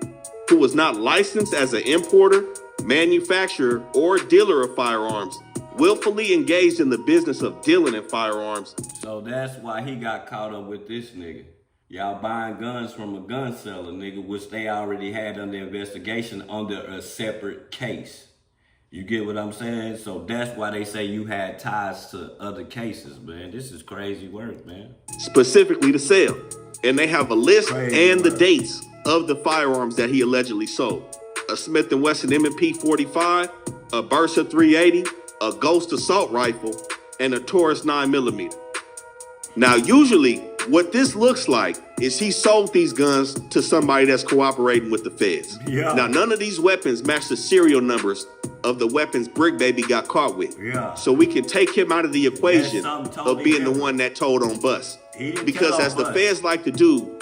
who was not licensed as an importer, manufacturer, or dealer of firearms, willfully engaged in the business of dealing in firearms. So that's why he got caught up with this nigga. Y'all buying guns from a gun seller, nigga, which they already had under investigation under a separate case. You get what I'm saying? So that's why they say you had ties to other cases, man. This is crazy work, man. Specifically to sell. And they have a list and the dates of the firearms that he allegedly sold. A Smith & Wesson M&P 45, a Bersa 380, a Ghost assault rifle, and a Taurus 9mm. Now, usually, what this looks like is he sold these guns to somebody that's cooperating with the feds. Yeah. Now, none of these weapons match the serial numbers of the weapons Bricc Baby got caught with. Yeah. So we can take him out of the equation of being the one that told on Bus. Because as the feds like to do,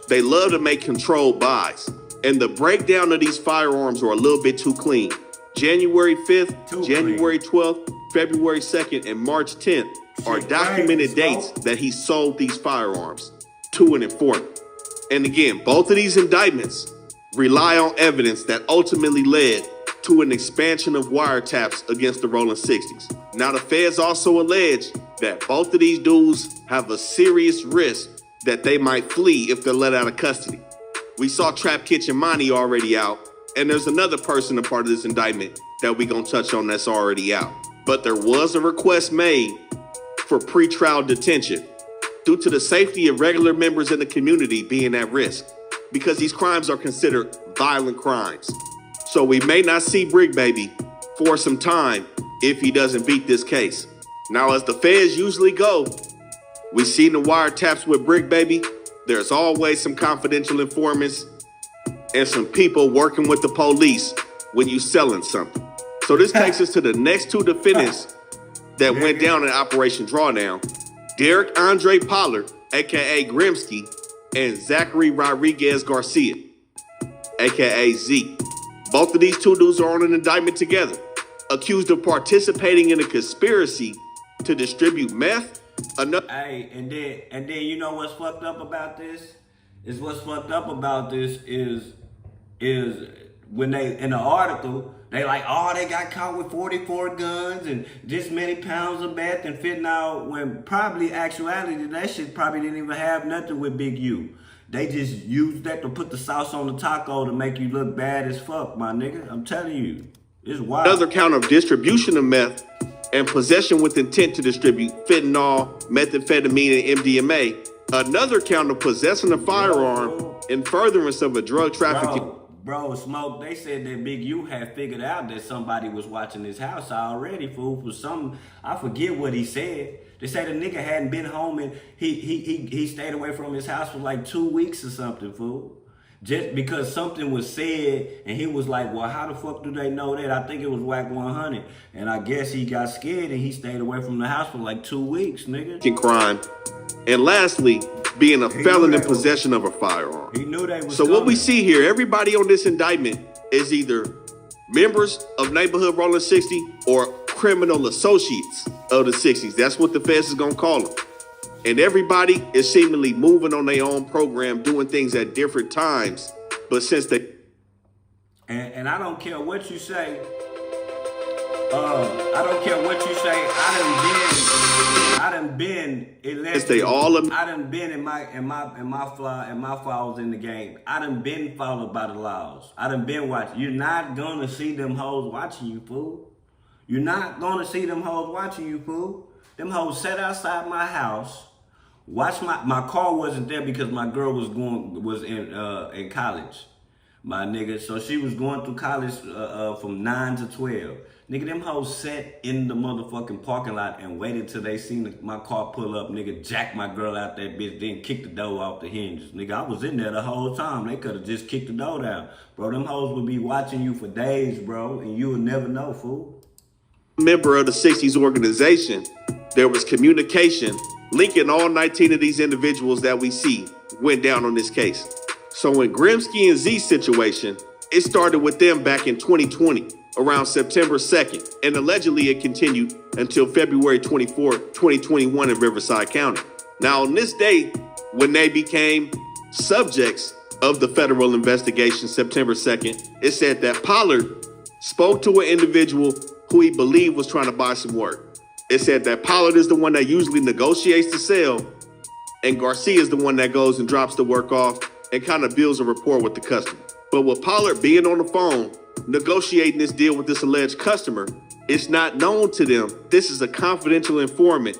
they love to make controlled buys. And the breakdown of these firearms are a little bit too clean. January 5th, January 12th, February 2nd, and March 10th are documented dates that he sold these firearms to an informant. And again, both of these indictments rely on evidence that ultimately led to an expansion of wiretaps against the Rolling 60s. Now, the feds also allege that both of these dudes have a serious risk that they might flee if they're let out of custody. We saw Trap Kitchen Monty already out, and there's another person a part of this indictment that we gonna touch on that's already out. But there was a request made for pretrial detention due to the safety of regular members in the community being at risk, because these crimes are considered violent crimes. So we may not see Bricc Baby for some time if he doesn't beat this case. Now, as the feds usually go, we've seen the wiretaps with Bricc Baby. There's always some confidential informants and some people working with the police when you selling something. So this takes us to the next two defendants that went down in Operation Drawdown. Derek Andre Pollard, a.k.a. Grimsky, and Zachary Rodriguez Garcia, a.k.a. Zeke. Both of these two dudes are on an indictment together, accused of participating in a conspiracy to distribute meth. Hey, and then you know what's fucked up about this? What's fucked up about this is is when they, in the article, they like, oh, they got caught with 44 guns and this many pounds of meth and fentanyl, when probably actuality, that shit probably didn't even have nothing with Big U. They just used that to put the sauce on the taco to make you look bad as fuck, my nigga. I'm telling you, it's wild. Another count of distribution of meth and possession with intent to distribute fentanyl, methamphetamine, and MDMA. Another count of possessing a firearm in furtherance of a drug trafficking. Bro, Smoke, they said that Big U had figured out that somebody was watching his house already, fool, for some, I forget what he said. They said the nigga hadn't been home and he stayed away from his house for like 2 weeks or something, fool. Just because something was said and he was like, well, how the fuck do they know that? I think it was Whack 100. And I guess he got scared and he stayed away from the house for like 2 weeks, nigga. Crime. And lastly, being a felon in possession of a firearm. He knew they was So coming. what we see here, everybody on this indictment is either members of Neighborhood Rolling 60 or criminal associates of the 60s. That's what the feds is gonna call them. And everybody is seemingly moving on their own program, doing things at different times. But since they... And I don't care what you say. I don't care what you say. I done been elected. I done been in my flaws in the game. I done been followed by the laws. I done been watching. You're not gonna see them hoes watching you, fool. You're not gonna see them hoes watching you, fool. Them hoes sat outside my house. Watch my car wasn't there because my girl was in college, my nigga. So she was going through college from 9 to 12. Nigga, them hoes sat in the motherfucking parking lot and waited till they seen my car pull up, nigga, jack my girl out that bitch, then kick the door off the hinges. Nigga, I was in there the whole time. They could have just kicked the door down. Bro, them hoes would be watching you for days, bro, and you would never know, fool. Member of the 60s organization, there was communication linking all 19 of these individuals that we see went down on this case. So in Grimsky and Z's situation, it started with them back in 2020, around September 2nd, and allegedly it continued until February 24, 2021 in Riverside County. Now on this day, when they became subjects of the federal investigation, September 2nd, it said that Pollard spoke to an individual who he believed was trying to buy some work. It said that Pollard is the one that usually negotiates the sale, and Garcia is the one that goes and drops the work off and kind of builds a rapport with the customer. But with Pollard being on the phone, negotiating this deal with this alleged customer, it's not known to them this is a confidential informant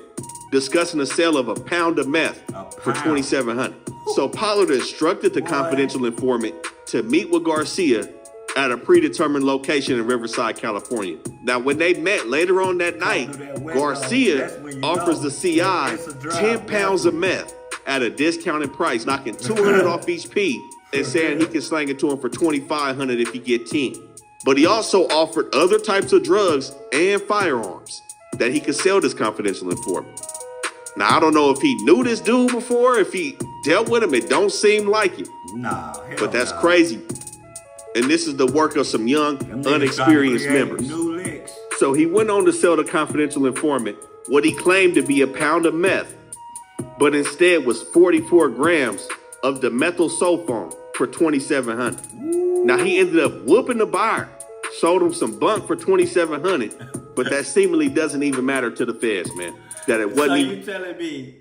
discussing the sale of a pound of meth for $2,700. So Pollard instructed the confidential informant to meet with Garcia at a predetermined location in Riverside, California. Now, when they met later on that night, Garcia offers the CI 10 pounds of meth at a discounted price, knocking $200 off each piece and saying he can slang it to him for $2,500 if he get 10. But he also offered other types of drugs and firearms that he could sell this confidential informant. Now, I don't know if he knew this dude before, if he dealt with him. It don't seem like it. Nah, but that's crazy. And this is the work of some young, unexperienced members. So he went on to sell the confidential informant what he claimed to be a pound of meth, but instead was 44 grams of dimethyl sulfone for $2,700. Now he ended up whooping the buyer, sold him some bunk for $2,700, but that seemingly doesn't even matter to the feds, man. That it wasn't. So even... you telling me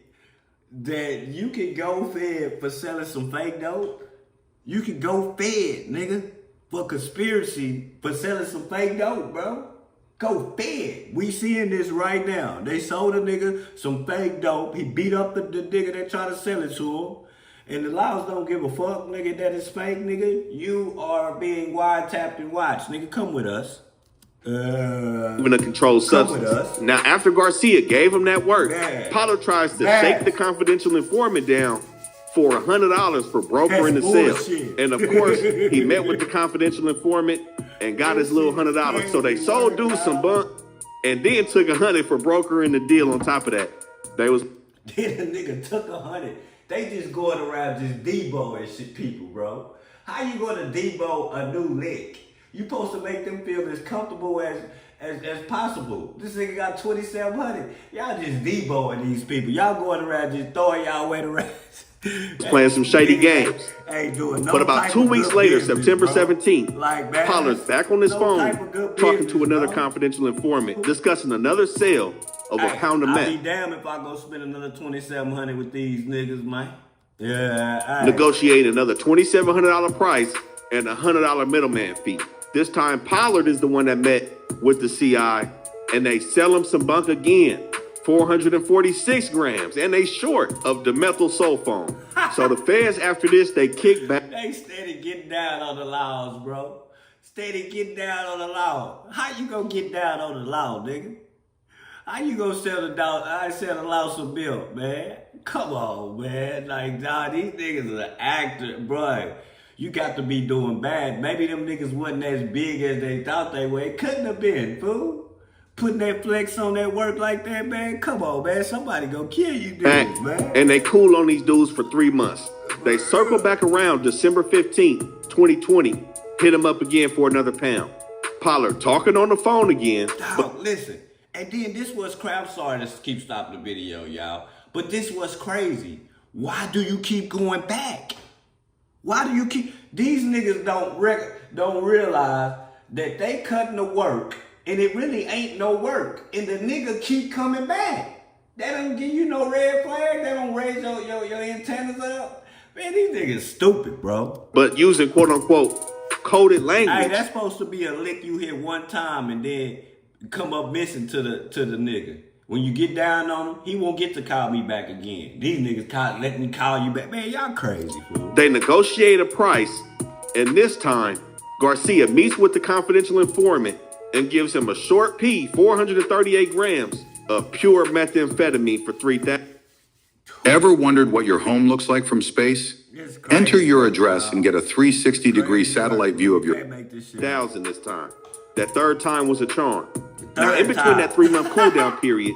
that you can go fed for selling some fake dope? You can go fed, nigga, for conspiracy for selling some fake dope, bro. Go fed. We seeing this right now. They sold a nigga some fake dope. He beat up the nigga that tried to sell it to him. And the laws don't give a fuck, nigga, that is fake, nigga. You are being wiretapped and watched, nigga. Come with us. Even a controlled substance. Now, after Garcia gave him that work, Pollard tries to shake the confidential informant down for $100 for brokering the sale. And of course, he met with the confidential informant and got his little $100. So they sold dude some bunk and then took $100 for brokering the deal on top of that. They was... Then a nigga took $100. They just going around just Debo-ing shit people, bro. How you gonna Debo a new lick? You supposed to make them feel as comfortable as possible. This nigga got 2,700. Y'all just deboing these people. Y'all going around just throwing y'all weight around. Playing some shady games. Ain't doing no But about 2 weeks later, September 17th, like, man, Pollard's back on his phone talking business, to another bro. confidential informant, discussing another sale of a pound of I'll meth. be damned if I go spend another 2,700 with these niggas, man. Yeah, Negotiate another $2,700 price and a $100 middleman fee. This time, Pollard is the one that met with the CI, and they sell him some bunk again. 446 grams, and they short of the methyl sulfone. So the feds, after this, they kick back. They steady getting down on the laws, bro. Steady getting down on the law. How you gonna get down on the law, nigga? How you gonna sell the law some milk, man? Come on, man. Like, nah, these niggas are actors, bro. You got to be doing bad. Maybe them niggas wasn't as big as they thought they were. It couldn't have been, fool. Putting that flex on that work like that, man. Come on, man. Somebody gonna kill you dudes, man. And they cool on these dudes for 3 months. They circle back around December 15th, 2020. Hit him up again for another pound. Pollard talking on the phone again. Dog, listen. And then this was crap. I'm sorry to keep stopping the video, y'all. But this was crazy. Why do you keep going back? Why do you keep... These niggas don't realize that they cutting the work and it really ain't no work. And the nigga keep coming back. That don't give you no red flag. They don't raise your antennas up. Man, these niggas stupid, bro. But using quote-unquote coded language. Hey, that's supposed to be a lick you hit one time and then come up missing to the nigga. When you get down on him, he won't get to call me back again. These niggas let me call you back. Man, y'all crazy, fool. They negotiate a price, and this time, Garcia meets with the confidential informant and gives him a short P, 438 grams of pure methamphetamine for $3,000. Ever wondered what your home looks like from space? Enter your address and get a 360-degree satellite view of your... $1,000 this time. That third time was a charm. Now, in between that 3-month cool-down period,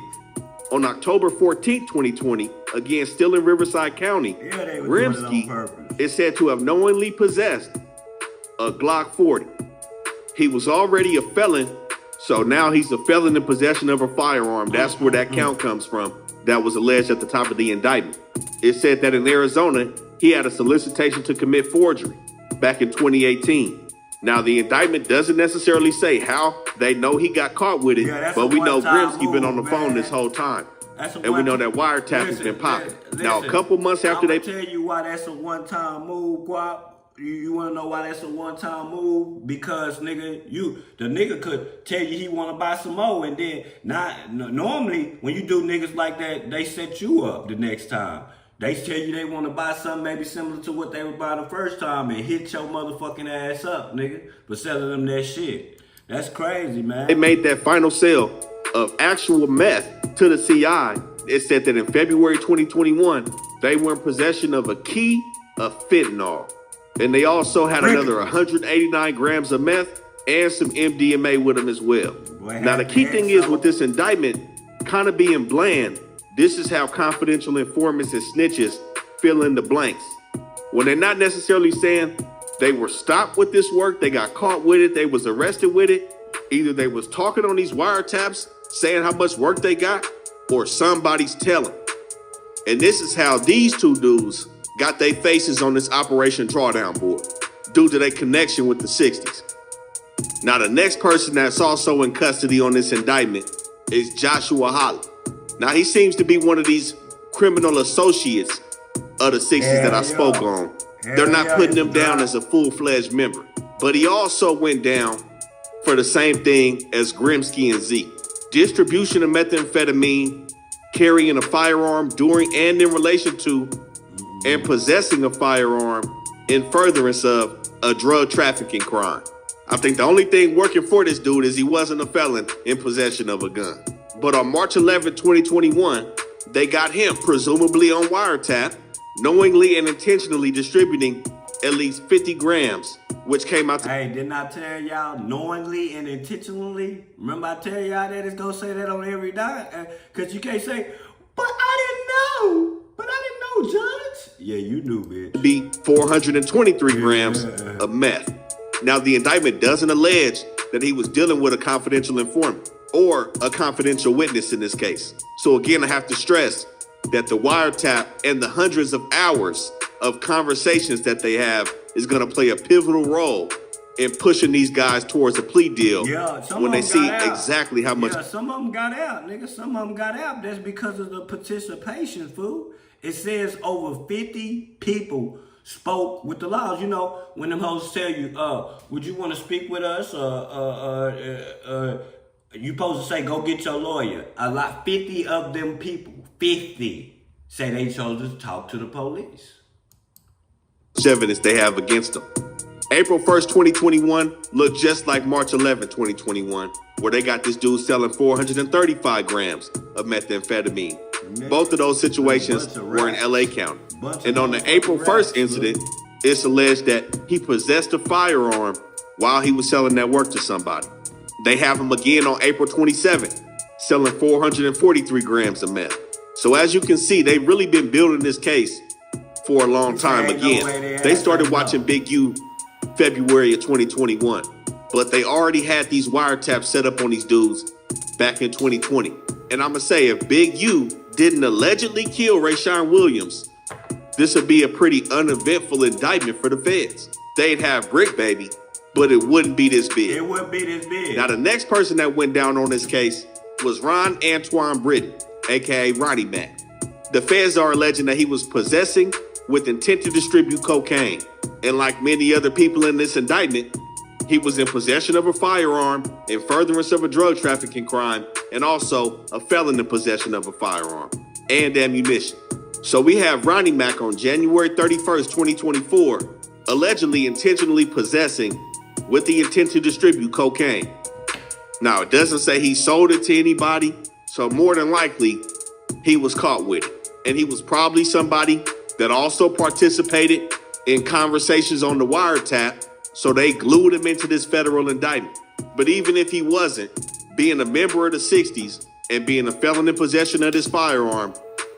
on October 14th, 2020, again, still in Riverside County, Grimsky is said to have knowingly possessed a Glock 40. He was already a felon, so now he's a felon in possession of a firearm. That's where that count comes from. That was alleged at the top of the indictment. It said that in Arizona, he had a solicitation to commit forgery back in 2018. Now, the indictment doesn't necessarily say how they know he got caught with it, but we know Grimsky been on the phone this whole time. And we know that Wiretaps has been popping. Now, a couple months after they... I'm gonna tell you why that's a one-time move, Guap. You wanna know why that's a one-time move? Because, nigga, the nigga could tell you he wanna buy some more, and then normally, when you do niggas like that, they set you up the next time. They tell you they want to buy something maybe similar to what they would buy the first time and hit your motherfucking ass up, nigga, for selling them that shit. That's crazy, man. They made that final sale of actual meth to the CI. It said that in February 2021, they were in possession of a key of fentanyl. And they also had another 189 grams of meth and some MDMA with them as well. Now, the key thing is with this indictment kind of being bland, this is how confidential informants and snitches fill in the blanks. When they're not necessarily saying they were stopped with this work, they got caught with it, they was arrested with it, either they was talking on these wiretaps, saying how much work they got, or somebody's telling. And this is how these two dudes got their faces on this Operation Drawdown board, due to their connection with the 60s. Now, the next person that's also in custody on this indictment is Joshua Holly. Now, he seems to be one of these criminal associates of the 60s that I spoke on. They're not putting him down as a full-fledged member. But he also went down for the same thing as Grimsky and Zeke. Distribution of methamphetamine, carrying a firearm during and in relation to, and possessing a firearm in furtherance of a drug trafficking crime. I think the only thing working for this dude is he wasn't a felon in possession of a gun. But on March 11, 2021, they got him, presumably on wiretap, knowingly and intentionally distributing at least 50 grams, which came out to... Hey, didn't I tell y'all knowingly and intentionally? Remember I tell y'all that it's gonna say that on every dot? Because you can't say, but I didn't know. But I didn't know, Judge. Yeah, you knew, bitch. Be 423 grams of meth. Now, the indictment doesn't allege that he was dealing with a confidential informant or a confidential witness in this case. So again, I have to stress that the wiretap and the hundreds of hours of conversations that they have is going to play a pivotal role in pushing these guys towards a plea deal when they see exactly how much. Yeah, some of them got out, nigga. Some of them got out. That's because of the participation, fool. It says over 50 people spoke with the laws. You know, when them hoes tell you, would you want to speak with us? You supposed to say, go get your lawyer. 50 of them people, 50, say they chose to talk to the police. Evidence they have against them. April 1st, 2021 looked just like March 11, 2021, where they got this dude selling 435 grams of methamphetamine. Both of those situations were in LA County. And on the April 1st incident, it's alleged that he possessed a firearm while he was selling that work to somebody. They have him again on April 27th, selling 443 grams of meth. So as you can see, they've really been building this case for a long time again. They started watching Big U February of 2021, but they already had these wiretaps set up on these dudes back in 2020. And I'm gonna say, if Big U didn't allegedly kill Rayshawn Williams, this would be a pretty uneventful indictment for the feds. They'd have Bricc Baby, but it wouldn't be this big. It wouldn't be this big. Now, the next person that went down on this case was Ron Antoine Britton, aka Ronnie Mack. The feds are alleging that he was possessing with intent to distribute cocaine. And like many other people in this indictment, he was in possession of a firearm, in furtherance of a drug trafficking crime, and also a felon in possession of a firearm and ammunition. So we have Ronnie Mack on January 31st, 2024, allegedly intentionally possessing with the intent to distribute cocaine. Now, it doesn't say he sold it to anybody, so more than likely, he was caught with it. And he was probably somebody that also participated in conversations on the wiretap, so they glued him into this federal indictment. But even if he wasn't, being a member of the 60s and being a felon in possession of this firearm,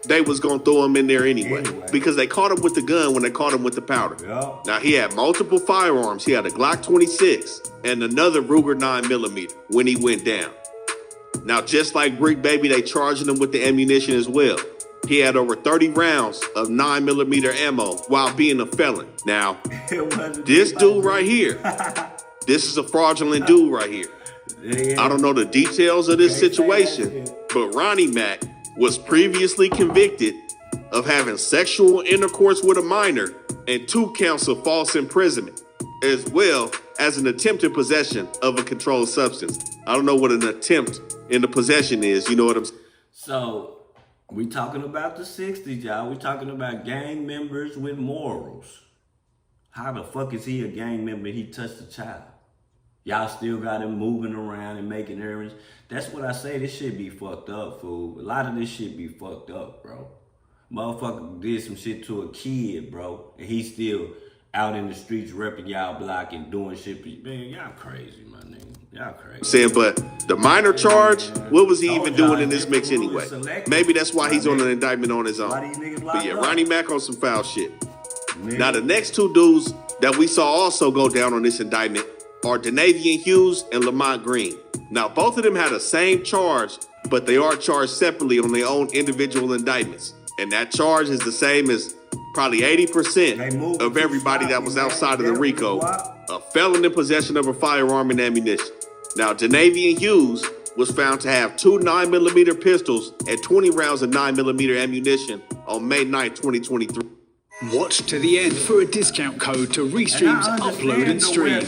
they was gonna throw him in there anyway, because they caught him with the gun when they caught him with the powder. Now, he had multiple firearms. He had a Glock 26 and another Ruger 9mm when he went down. Now, just like Bricc Baby, they charged him with the ammunition as well. He had over 30 rounds of 9mm ammo while being a felon. Now, this dude right here, this is a fraudulent dude right here. I don't know the details of this situation, but Ronnie Mack was previously convicted of having sexual intercourse with a minor and 2 counts of false imprisonment, as well as an attempted possession of a controlled substance. I don't know what an attempt in the possession is, you know what I'm saying? So, we talking about the 60s, y'all. We talking about gang members with morals. How the fuck is he a gang member? He touched a child. Y'all still got him moving around and making errands. That's what I say. This shit be fucked up, fool. A lot of this shit be fucked up, bro. Motherfucker did some shit to a kid, bro. And he's still out in the streets repping y'all block and doing shit. Man, y'all crazy, my nigga. Y'all crazy. Saying, but the minor charge, what was he even doing in this mix anyway? Maybe that's why he's on an indictment on his own. But yeah, Ronnie Mack on some foul shit. Now, the next 2 dudes that we saw also go down on this indictment are Denavian Hughes and Lamont Green. Now, both of them had the same charge, but they are charged separately on their own individual indictments. And that charge is the same as probably 80% of everybody that was outside of the RICO, a felon in possession of a firearm and ammunition. Now, Denavian Hughes was found to have 2 9mm pistols and 20 rounds of 9mm ammunition on May 9, 2023. Watch to the end for a discount code to restreams, upload and stream.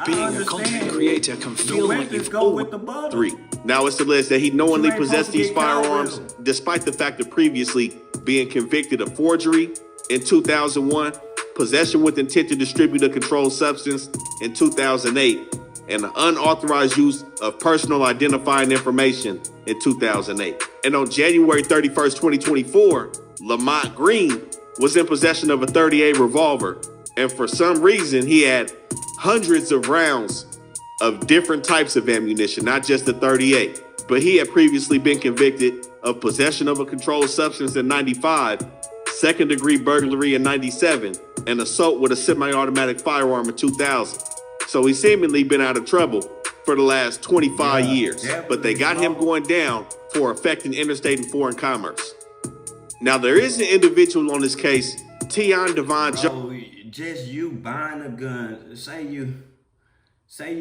Being a content creator can feel like you've always... 3. Now it's alleged that he knowingly possessed these firearms despite the fact of previously being convicted of forgery in 2001, possession with intent to distribute a controlled substance in 2008, and the unauthorized use of personal identifying information in 2008. And on January 31st, 2024, Lamont Green was in possession of a .38 revolver, and for some reason he had hundreds of rounds of different types of ammunition, not just the .38. But he had previously been convicted of possession of a controlled substance in 95, second-degree burglary in 97, and assault with a semi-automatic firearm in 2000. So he's seemingly been out of trouble for the last 25 years, but they got him going down for affecting interstate and foreign commerce. Now, there is an individual on this case, Tion Devon Jones. Just you buying a gun, say you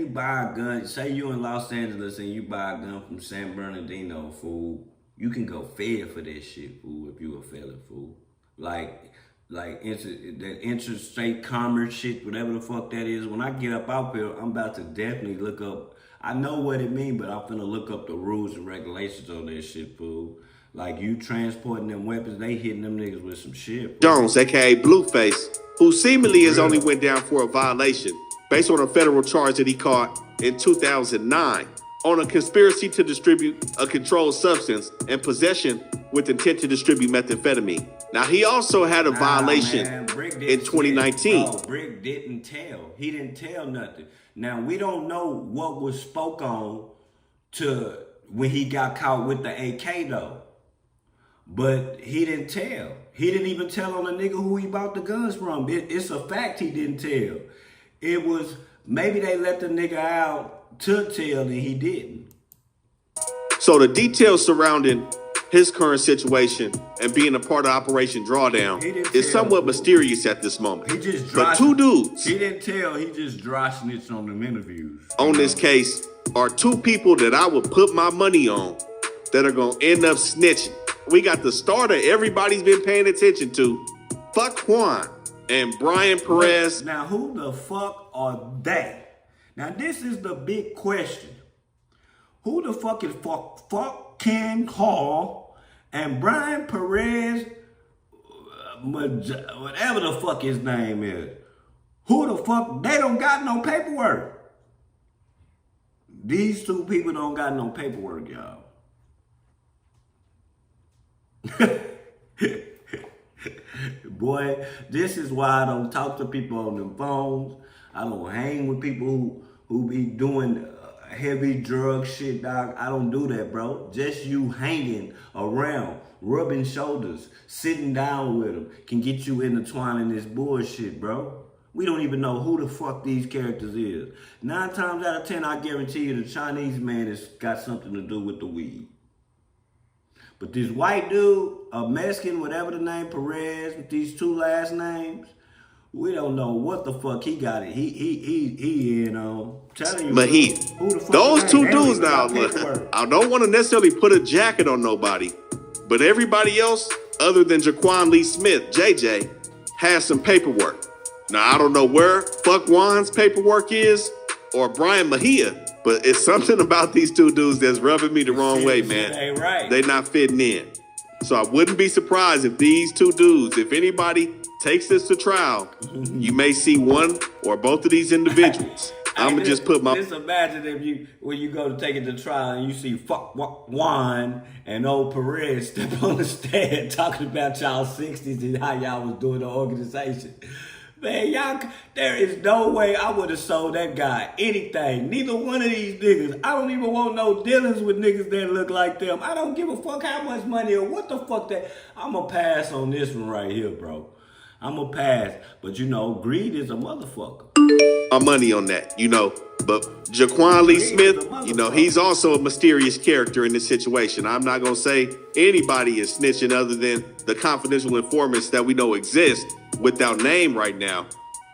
buy a gun, say you in Los Angeles and you buy a gun from San Bernardino, fool, you can go fed for that shit, fool, if you a felon, fool. Like that interstate commerce shit, whatever the fuck that is. When I get up out here, I'm about to definitely look up. I know what it mean, but I'm finna look up the rules and regulations on that shit, fool. Like, you transporting them weapons, they hitting them niggas with some shit, fool. Jones, aka Blueface, who seemingly has only went down for a violation based on a federal charge that he caught in 2009 on a conspiracy to distribute a controlled substance and possession with intent to distribute methamphetamine. Now, he also had a violation in 2019. Bricc didn't tell. He didn't tell nothing. Now, we don't know what was spoke on to when he got caught with the AK, though. But he didn't tell. He didn't even tell on the nigga who he bought the guns from. It's a fact he didn't tell. It was, maybe they let the nigga out to tell and he didn't. So the details surrounding his current situation and being a part of Operation Drawdown is somewhat mysterious at this moment. He just but two dudes he didn't tell, he just dry snitched on them interviews. On this case are two people that I would put my money on that are going to end up snitching. We got the starter everybody's been paying attention to, Fuck Juan and Brian Perez. Now, who the fuck are they? Now, this is the big question. Who the fuck is fuck Ken Hall and Brian Perez, whatever the fuck his name is? Who the fuck? They don't got no paperwork. These two people don't got no paperwork, y'all. Boy, this is why I don't talk to people on them phones. I don't hang with people who be doing heavy drug shit, dog. I don't do that, bro. Just you hanging around, rubbing shoulders, sitting down with them can get you intertwined in this bullshit, bro. We don't even know who the fuck these characters is. 9 times out of 10, I guarantee you the Chinese man has got something to do with the weed. But this white dude, a Mexican, whatever the name, Perez, with these 2 last names, we don't know what the fuck he got it. He in on. Telling you, but those two dudes now, I don't want to necessarily put a jacket on nobody, but everybody else, other than Jaquan Lee Smith, JJ, has some paperwork. Now, I don't know where Fuck Juan's paperwork is or Brian Mejia, but it's something about these two dudes that's rubbing me the wrong way, man. Ain't right. They not fitting in. So I wouldn't be surprised if these two dudes, if anybody takes this to trial, you may see one or both of these individuals. I'm gonna just put my. Just imagine if when you go to take it to trial and you see Fuck Juan and old Perez step on the stand talking about y'all 60s and how y'all was doing the organization. Man, y'all, there is no way I would have sold that guy anything. Neither one of these niggas. I don't even want no dealings with niggas that look like them. I don't give a fuck how much money or what the fuck that. I'm going to pass on this one right here, bro. I'm going to pass. But, you know, greed is a motherfucker. My money on that, you know. But Jaquan Lee Smith, you know, he's also a mysterious character in this situation. I'm not going to say anybody is snitching other than the confidential informants that we know exist without name right now.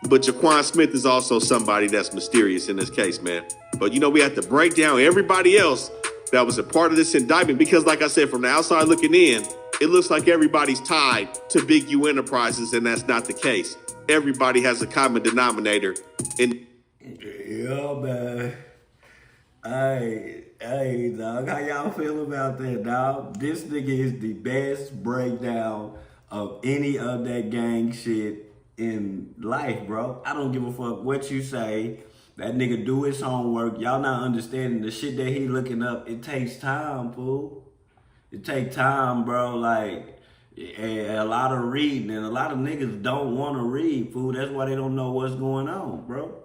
But Jaquan Smith is also somebody that's mysterious in this case, man. But, you know, we have to break down everybody else that was a part of this indictment because, like I said, from the outside looking in, it looks like everybody's tied to Big U Enterprises, and that's not the case. Everybody has a common denominator. Yeah, man. Hey, dog. How y'all feel about that, dog? This nigga is the best breakdown of any of that gang shit in life, bro. I don't give a fuck what you say. That nigga do his homework. Y'all not understanding the shit that he looking up. It takes time, fool. It take time, bro. Like, a lot of reading, and a lot of niggas don't want to read, fool. That's why they don't know what's going on, bro.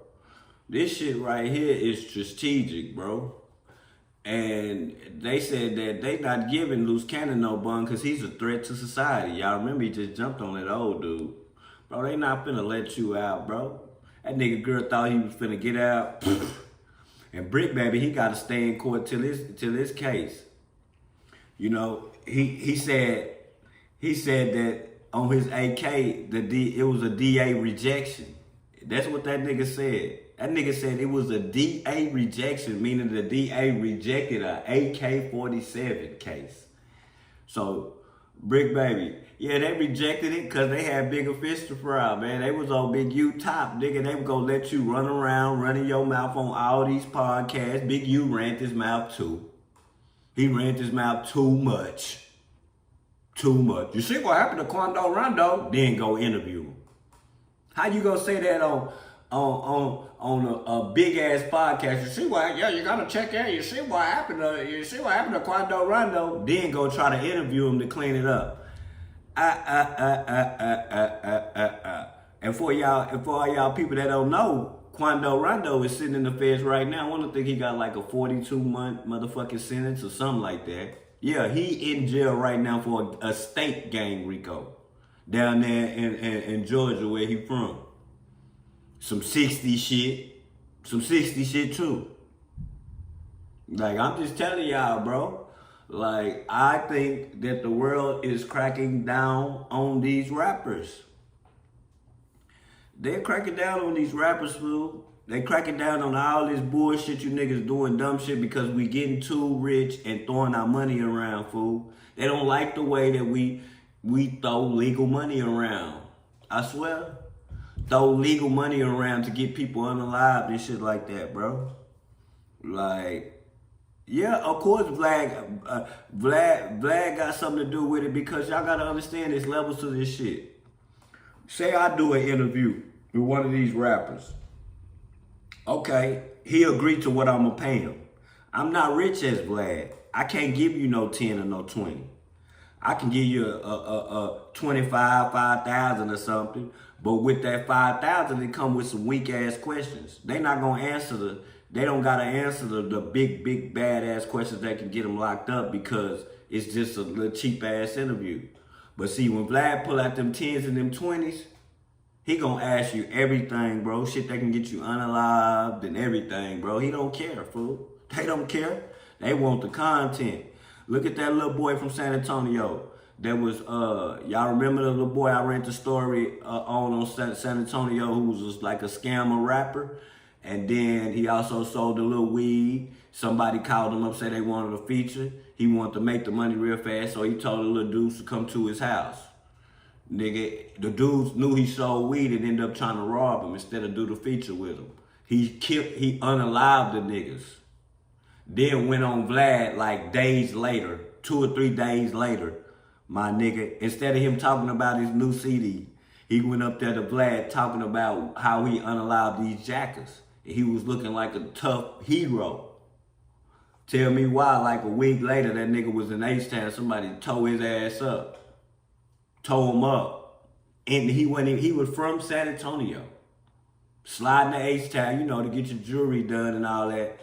This shit right here is strategic, bro. And they said that they not giving Loose Cannon no bun because he's a threat to society. Y'all remember he just jumped on that old dude. Bro, they not finna let you out, bro. That nigga girl thought he was finna get out. And Bricc Baby, he got to stay in court till his case. You know, he said that on his AK, it was a DA rejection. That's what that nigga said. That nigga said it was a DA rejection, meaning the DA rejected a AK-47 case. So, Bricc Baby, yeah, they rejected it because they had bigger fish to fry, man. They was on Big U top, nigga. They was gonna let you run around, running your mouth on all these podcasts. Big U ran his mouth too. He ran his mouth too much. Too much. You see what happened to Quando Rondo? Then go interview him. How you gonna say that on a big ass podcast? You see what? Yeah, you gotta check out. You see what happened to Quando Rondo? Then go try to interview him to clean it up. And for all y'all people that don't know, Quando Rondo is sitting in the feds right now. I want to think he got like a 42-month motherfucking sentence or something like that. Yeah, he in jail right now for a state gang RICO down there in Georgia where he from. Some 60 shit too. Like, I'm just telling y'all, bro. Like, I think that the world is cracking down on these rappers. They're cracking down on these rappers, fool. They cracking down on all this bullshit you niggas doing dumb shit because we getting too rich and throwing our money around, fool. They don't like the way that we throw legal money around. I swear. Throw legal money around to get people unalived and shit like that, bro. Like, yeah, of course Vlad got something to do with it because y'all gotta understand there's levels to this shit. Say I do an interview with one of these rappers. Okay, he agreed to what I'm gonna pay him. I'm not rich as Vlad. I can't give you no 10 or no 20. I can give you a 25, 5,000 or something. But with that 5,000, it come with some weak ass questions. They not gonna answer they don't gotta answer the big bad ass questions that can get them locked up because it's just a little cheap ass interview. But see, when Vlad pull out them 10s and them 20s, he gonna ask you everything, bro. Shit that can get you unalived and everything, bro. He don't care, fool. They don't care. They want the content. Look at that little boy from San Antonio. That was, y'all remember the little boy I ran the story on San Antonio who was just like a scammer rapper? And then he also sold a little weed. Somebody called him up, said they wanted a feature. He wanted to make the money real fast, so he told the little dudes to come to his house. Nigga, the dudes knew he sold weed and ended up trying to rob him instead of do the feature with him. He unalived the niggas. Then went on Vlad like days later, 2 or 3 days later, my nigga. Instead of him talking about his new CD, he went up there to Vlad talking about how he unalived these jackers. He was looking like a tough hero. Tell me why, like a week later, that nigga was in H-Town. Somebody tore his ass up. Tore him up. And he was from San Antonio. Sliding to H-Town, you know, to get your jewelry done and all that.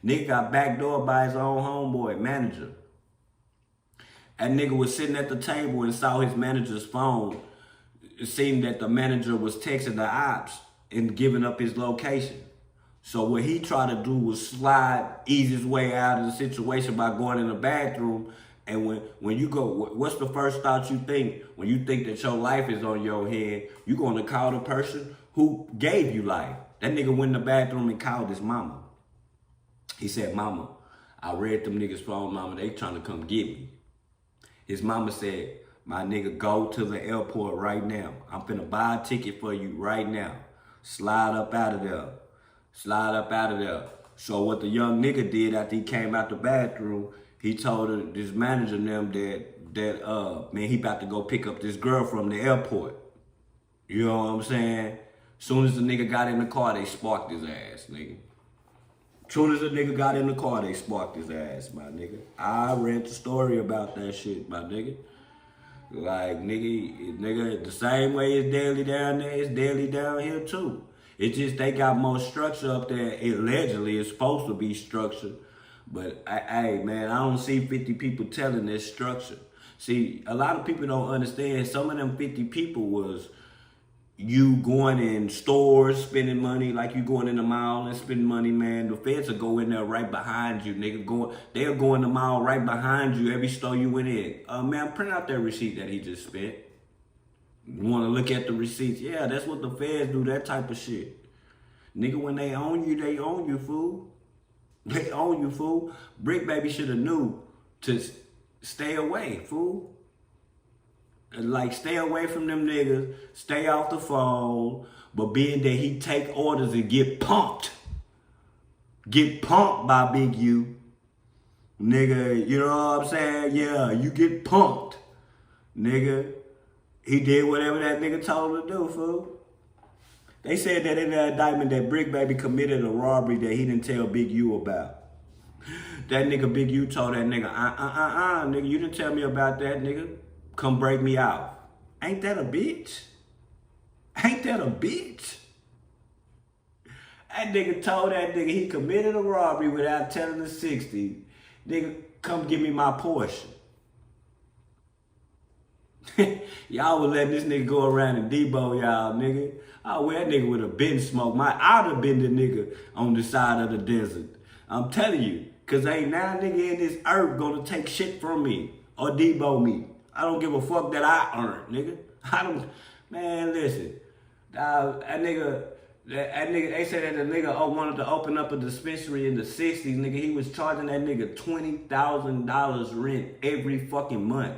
Nigga got backdoored by his own homeboy, manager. That nigga was sitting at the table and saw his manager's phone. It seemed that the manager was texting the ops and giving up his location. So what he tried to do was ease his way out of the situation by going in the bathroom. And when you go, what's the first thought you think? When you think that your life is on your head, you going to call the person who gave you life. That nigga went in the bathroom and called his mama. He said, "Mama, I read them niggas' phone, mama. They trying to come get me." His mama said, "My nigga, go to the airport right now. I'm finna buy a ticket for you right now. Slide up out of there. Slide up out of there." So what the young nigga did after he came out the bathroom, he told his manager and them that man, he about to go pick up this girl from the airport. You know what I'm saying? Soon as the nigga got in the car, they sparked his ass, nigga. Soon as the nigga got in the car, they sparked his ass, my nigga. I read the story about that shit, my nigga. Like, nigga, the same way it's daily down there, it's daily down here too. It's just they got more structure up there. Allegedly, it's supposed to be structured. But, hey, man, I don't see 50 people telling this structure. See, a lot of people don't understand. Some of them 50 people was you going in stores, spending money like you going in the mall and spending money, man, the feds will go in there right behind you, nigga. They'll go in the mall right behind you, every store you went in. Man, print out that receipt that he just spent. You want to look at the receipts? Yeah, that's what the feds do, that type of shit. Nigga, when they own you, fool. They own you, fool. Bricc Baby should have knew to stay away, fool. Like, stay away from them niggas, stay off the phone, but being that he take orders and get pumped by Big U, nigga, you know what I'm saying? Yeah, you get pumped, nigga. He did whatever that nigga told him to do, fool. They said that in the indictment that Bricc Baby committed a robbery that he didn't tell Big U about. That nigga Big U told that nigga, nigga, you didn't tell me about that, nigga. Come break me out. Ain't that a bitch? Ain't that a bitch? That nigga told that nigga he committed a robbery without telling the 60. Nigga, come give me my portion. Y'all was letting this nigga go around and debo y'all, nigga. Oh, well, that nigga would have been smoked. I'd have been the nigga on the side of the desert. I'm telling you. Because ain't now nigga in this earth gonna take shit from me or debo me. I don't give a fuck that I earned, nigga. I don't, man, listen. That nigga, they said that the nigga wanted to open up a dispensary in the 60s, nigga. He was charging that nigga $20,000 rent every fucking month.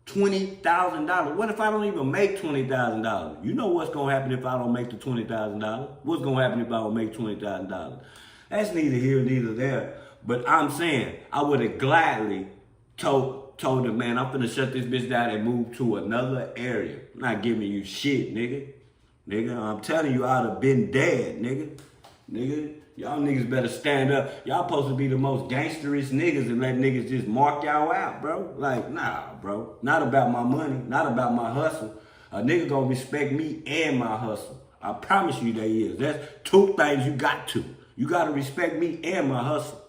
$20,000. What if I don't even make $20,000? You know what's gonna happen if I don't make the $20,000? What's gonna happen if I don't make $20,000? That's neither here, neither there. But I'm saying, I would have gladly told him, man, I'm finna shut this bitch down and move to another area. I'm not giving you shit, nigga. Nigga, I'm telling you, I'd have been dead, nigga. Nigga, y'all niggas better stand up. Y'all supposed to be the most gangsterist niggas and let niggas just mark y'all out, bro. Like, nah, bro. Not about my money, not about my hustle. A nigga gonna respect me and my hustle. I promise you they is. That's two things you got to. You gotta respect me and my hustle.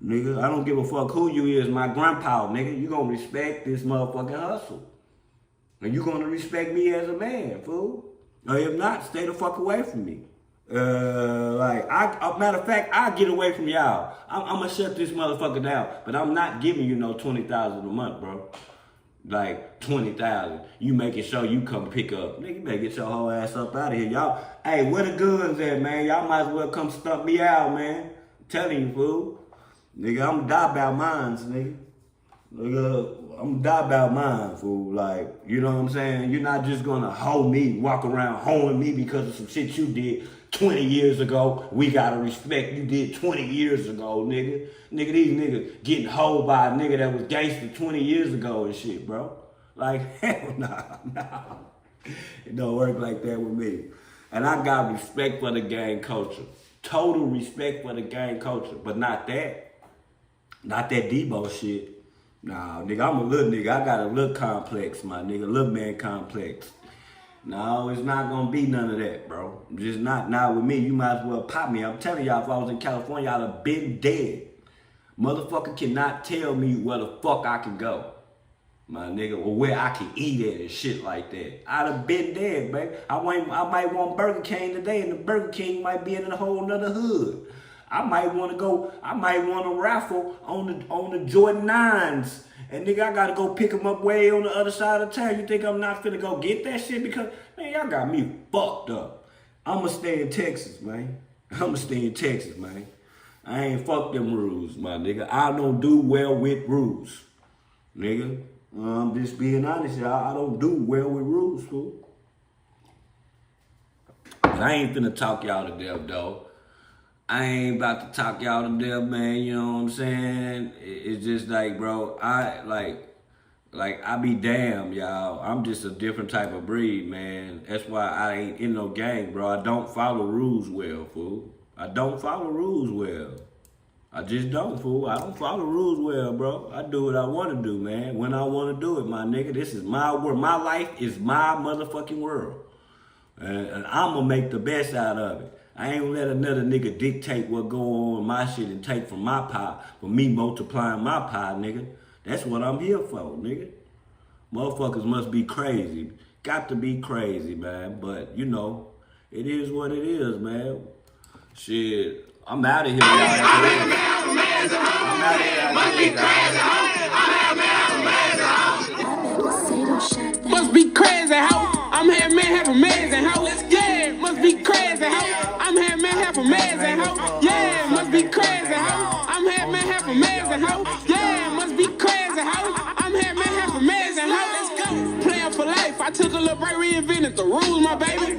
Nigga, I don't give a fuck who you is, my grandpa, nigga. You gonna respect this motherfucking hustle. And you gonna respect me as a man, fool. Or if not, stay the fuck away from me. Matter of fact, I'll get away from y'all. I'm gonna shut this motherfucker down. But I'm not giving you no $20,000 a month, bro. Like, $20,000. You making sure you come pick up. Nigga, you better get your whole ass up out of here. Y'all, hey, where the guns at, man? Y'all might as well come stump me out, man. I'm telling you, fool. Nigga, I'm die about mines, nigga. Nigga, I'm die about mine, fool. Like, you know what I'm saying? You're not just gonna hold me, walk around holding me because of some shit you did 20 years ago. We gotta respect you did 20 years ago, nigga. Nigga, these niggas getting hold by a nigga that was gangster 20 years ago and shit, bro. Like, hell nah. It don't work like that with me. And I got respect for the gang culture. Total respect for the gang culture, but not that. Not that Debo shit. Nah, nigga, I'm a little nigga. I got a little complex, my nigga. Little man complex. No, it's not gonna be none of that, bro. Just not with me. You might as well pop me. I'm telling y'all, if I was in California, I'd have been dead. Motherfucker cannot tell me where the fuck I can go, my nigga, or where I can eat at and shit like that. I'd have been dead, baby. I might want Burger King today, and the Burger King might be in a whole nother hood. I might want to raffle on the Jordan 9s. And nigga, I gotta go pick them up way on the other side of town. You think I'm not finna go get that shit? Because, man, y'all got me fucked up. I'ma stay in Texas, man. I ain't fuck them rules, my nigga. I don't do well with rules, nigga. I'm just being honest, y'all. I don't do well with rules, fool. But I ain't finna talk y'all to death, though. I ain't about to talk y'all to death, man, you know what I'm saying? It's just like, bro, I be damned, y'all. I'm just a different type of breed, man. That's why I ain't in no gang, bro. I don't follow rules well, fool. I don't follow rules well. I just don't, fool. I don't follow rules well, bro. I do what I want to do, man. When I want to do it, my nigga. This is my world. My life is my motherfucking world. And I'm going to make the best out of it. I ain't gonna let another nigga dictate what go on with my shit and take from my pie for me multiplying my pie, nigga. That's what I'm here for, nigga. Motherfuckers must be crazy. got to be crazy, man. But, you know, it is what it is, man. Shit, I'm out of here, Must be crazy, ho. I'm here, man, half amazing, ho. Yeah, must be crazy, ho. I'm here, man, half amazing, ho. Yeah, must be crazy, ho. I'm here, man, half amazing, ho. Yeah, must be crazy, ho. I'm here, man, half amazing, ho. Let's go. Playing for life. I took a little break, reinvented the rules, my baby.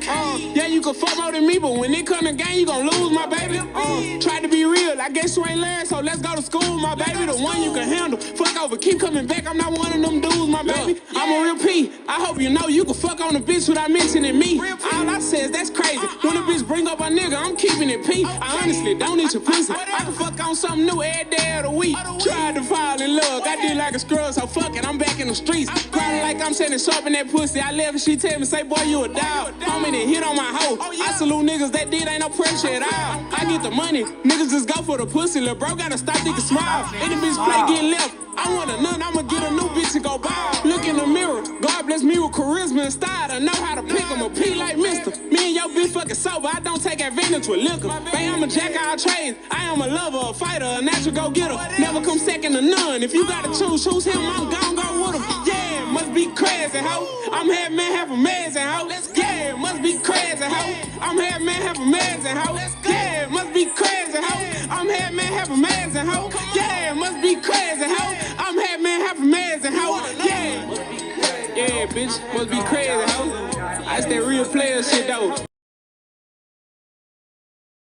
Yeah, you can fuck more than me, but when it come to game, you gon' lose, my baby. Try to be real, I guess you ain't learned, so let's go to school, my baby. The one you can handle. Fuck over, keep coming back. I'm not one of them dudes, my baby. I'm a real P. I hope you know you can fuck on a bitch without mentioning me. All I say is that's crazy. When a bitch bring up a nigga, I'm keeping it P. I honestly don't need your pussy. I can fuck on something new every day of the week. Tried to fall in love, I did like a scrub, so fuck it, I'm back in the streets. Crying like I'm sitting sharp in that pussy. I left and she tell me, say, boy, you a dog. Homie, they hit on my hoe. I salute niggas that did, ain't no pressure at all. I get the money, niggas just go for the pussy. Lil' bro gotta stop thinking small. Any bitch play, get left. I want a nut, I'ma get a new bitch and go bald. Look in the mirror, God bless me with charisma and style. I know how to pick 'em, a P like mister. Me and your bitch fucking sober, I don't take advantage with liquor. Babe, I'm a jack of all trades. I am a lover, a fighter, a natural go-getter. Never come second to none. If you gotta choose him, I'm gon' go with him. Yeah, must be crazy, ho. I'm half man, half amazing, ho. Yeah, must be crazy, ho. I'm half man, half amazing, ho. Yeah, must be crazy, ho. I'm half man, half amazing, ho. Yeah, must be crazy, ho. I'm half man, half amazing, ho. Yeah. Yeah, bitch, must be crazy, ho. That's that real player shit, though.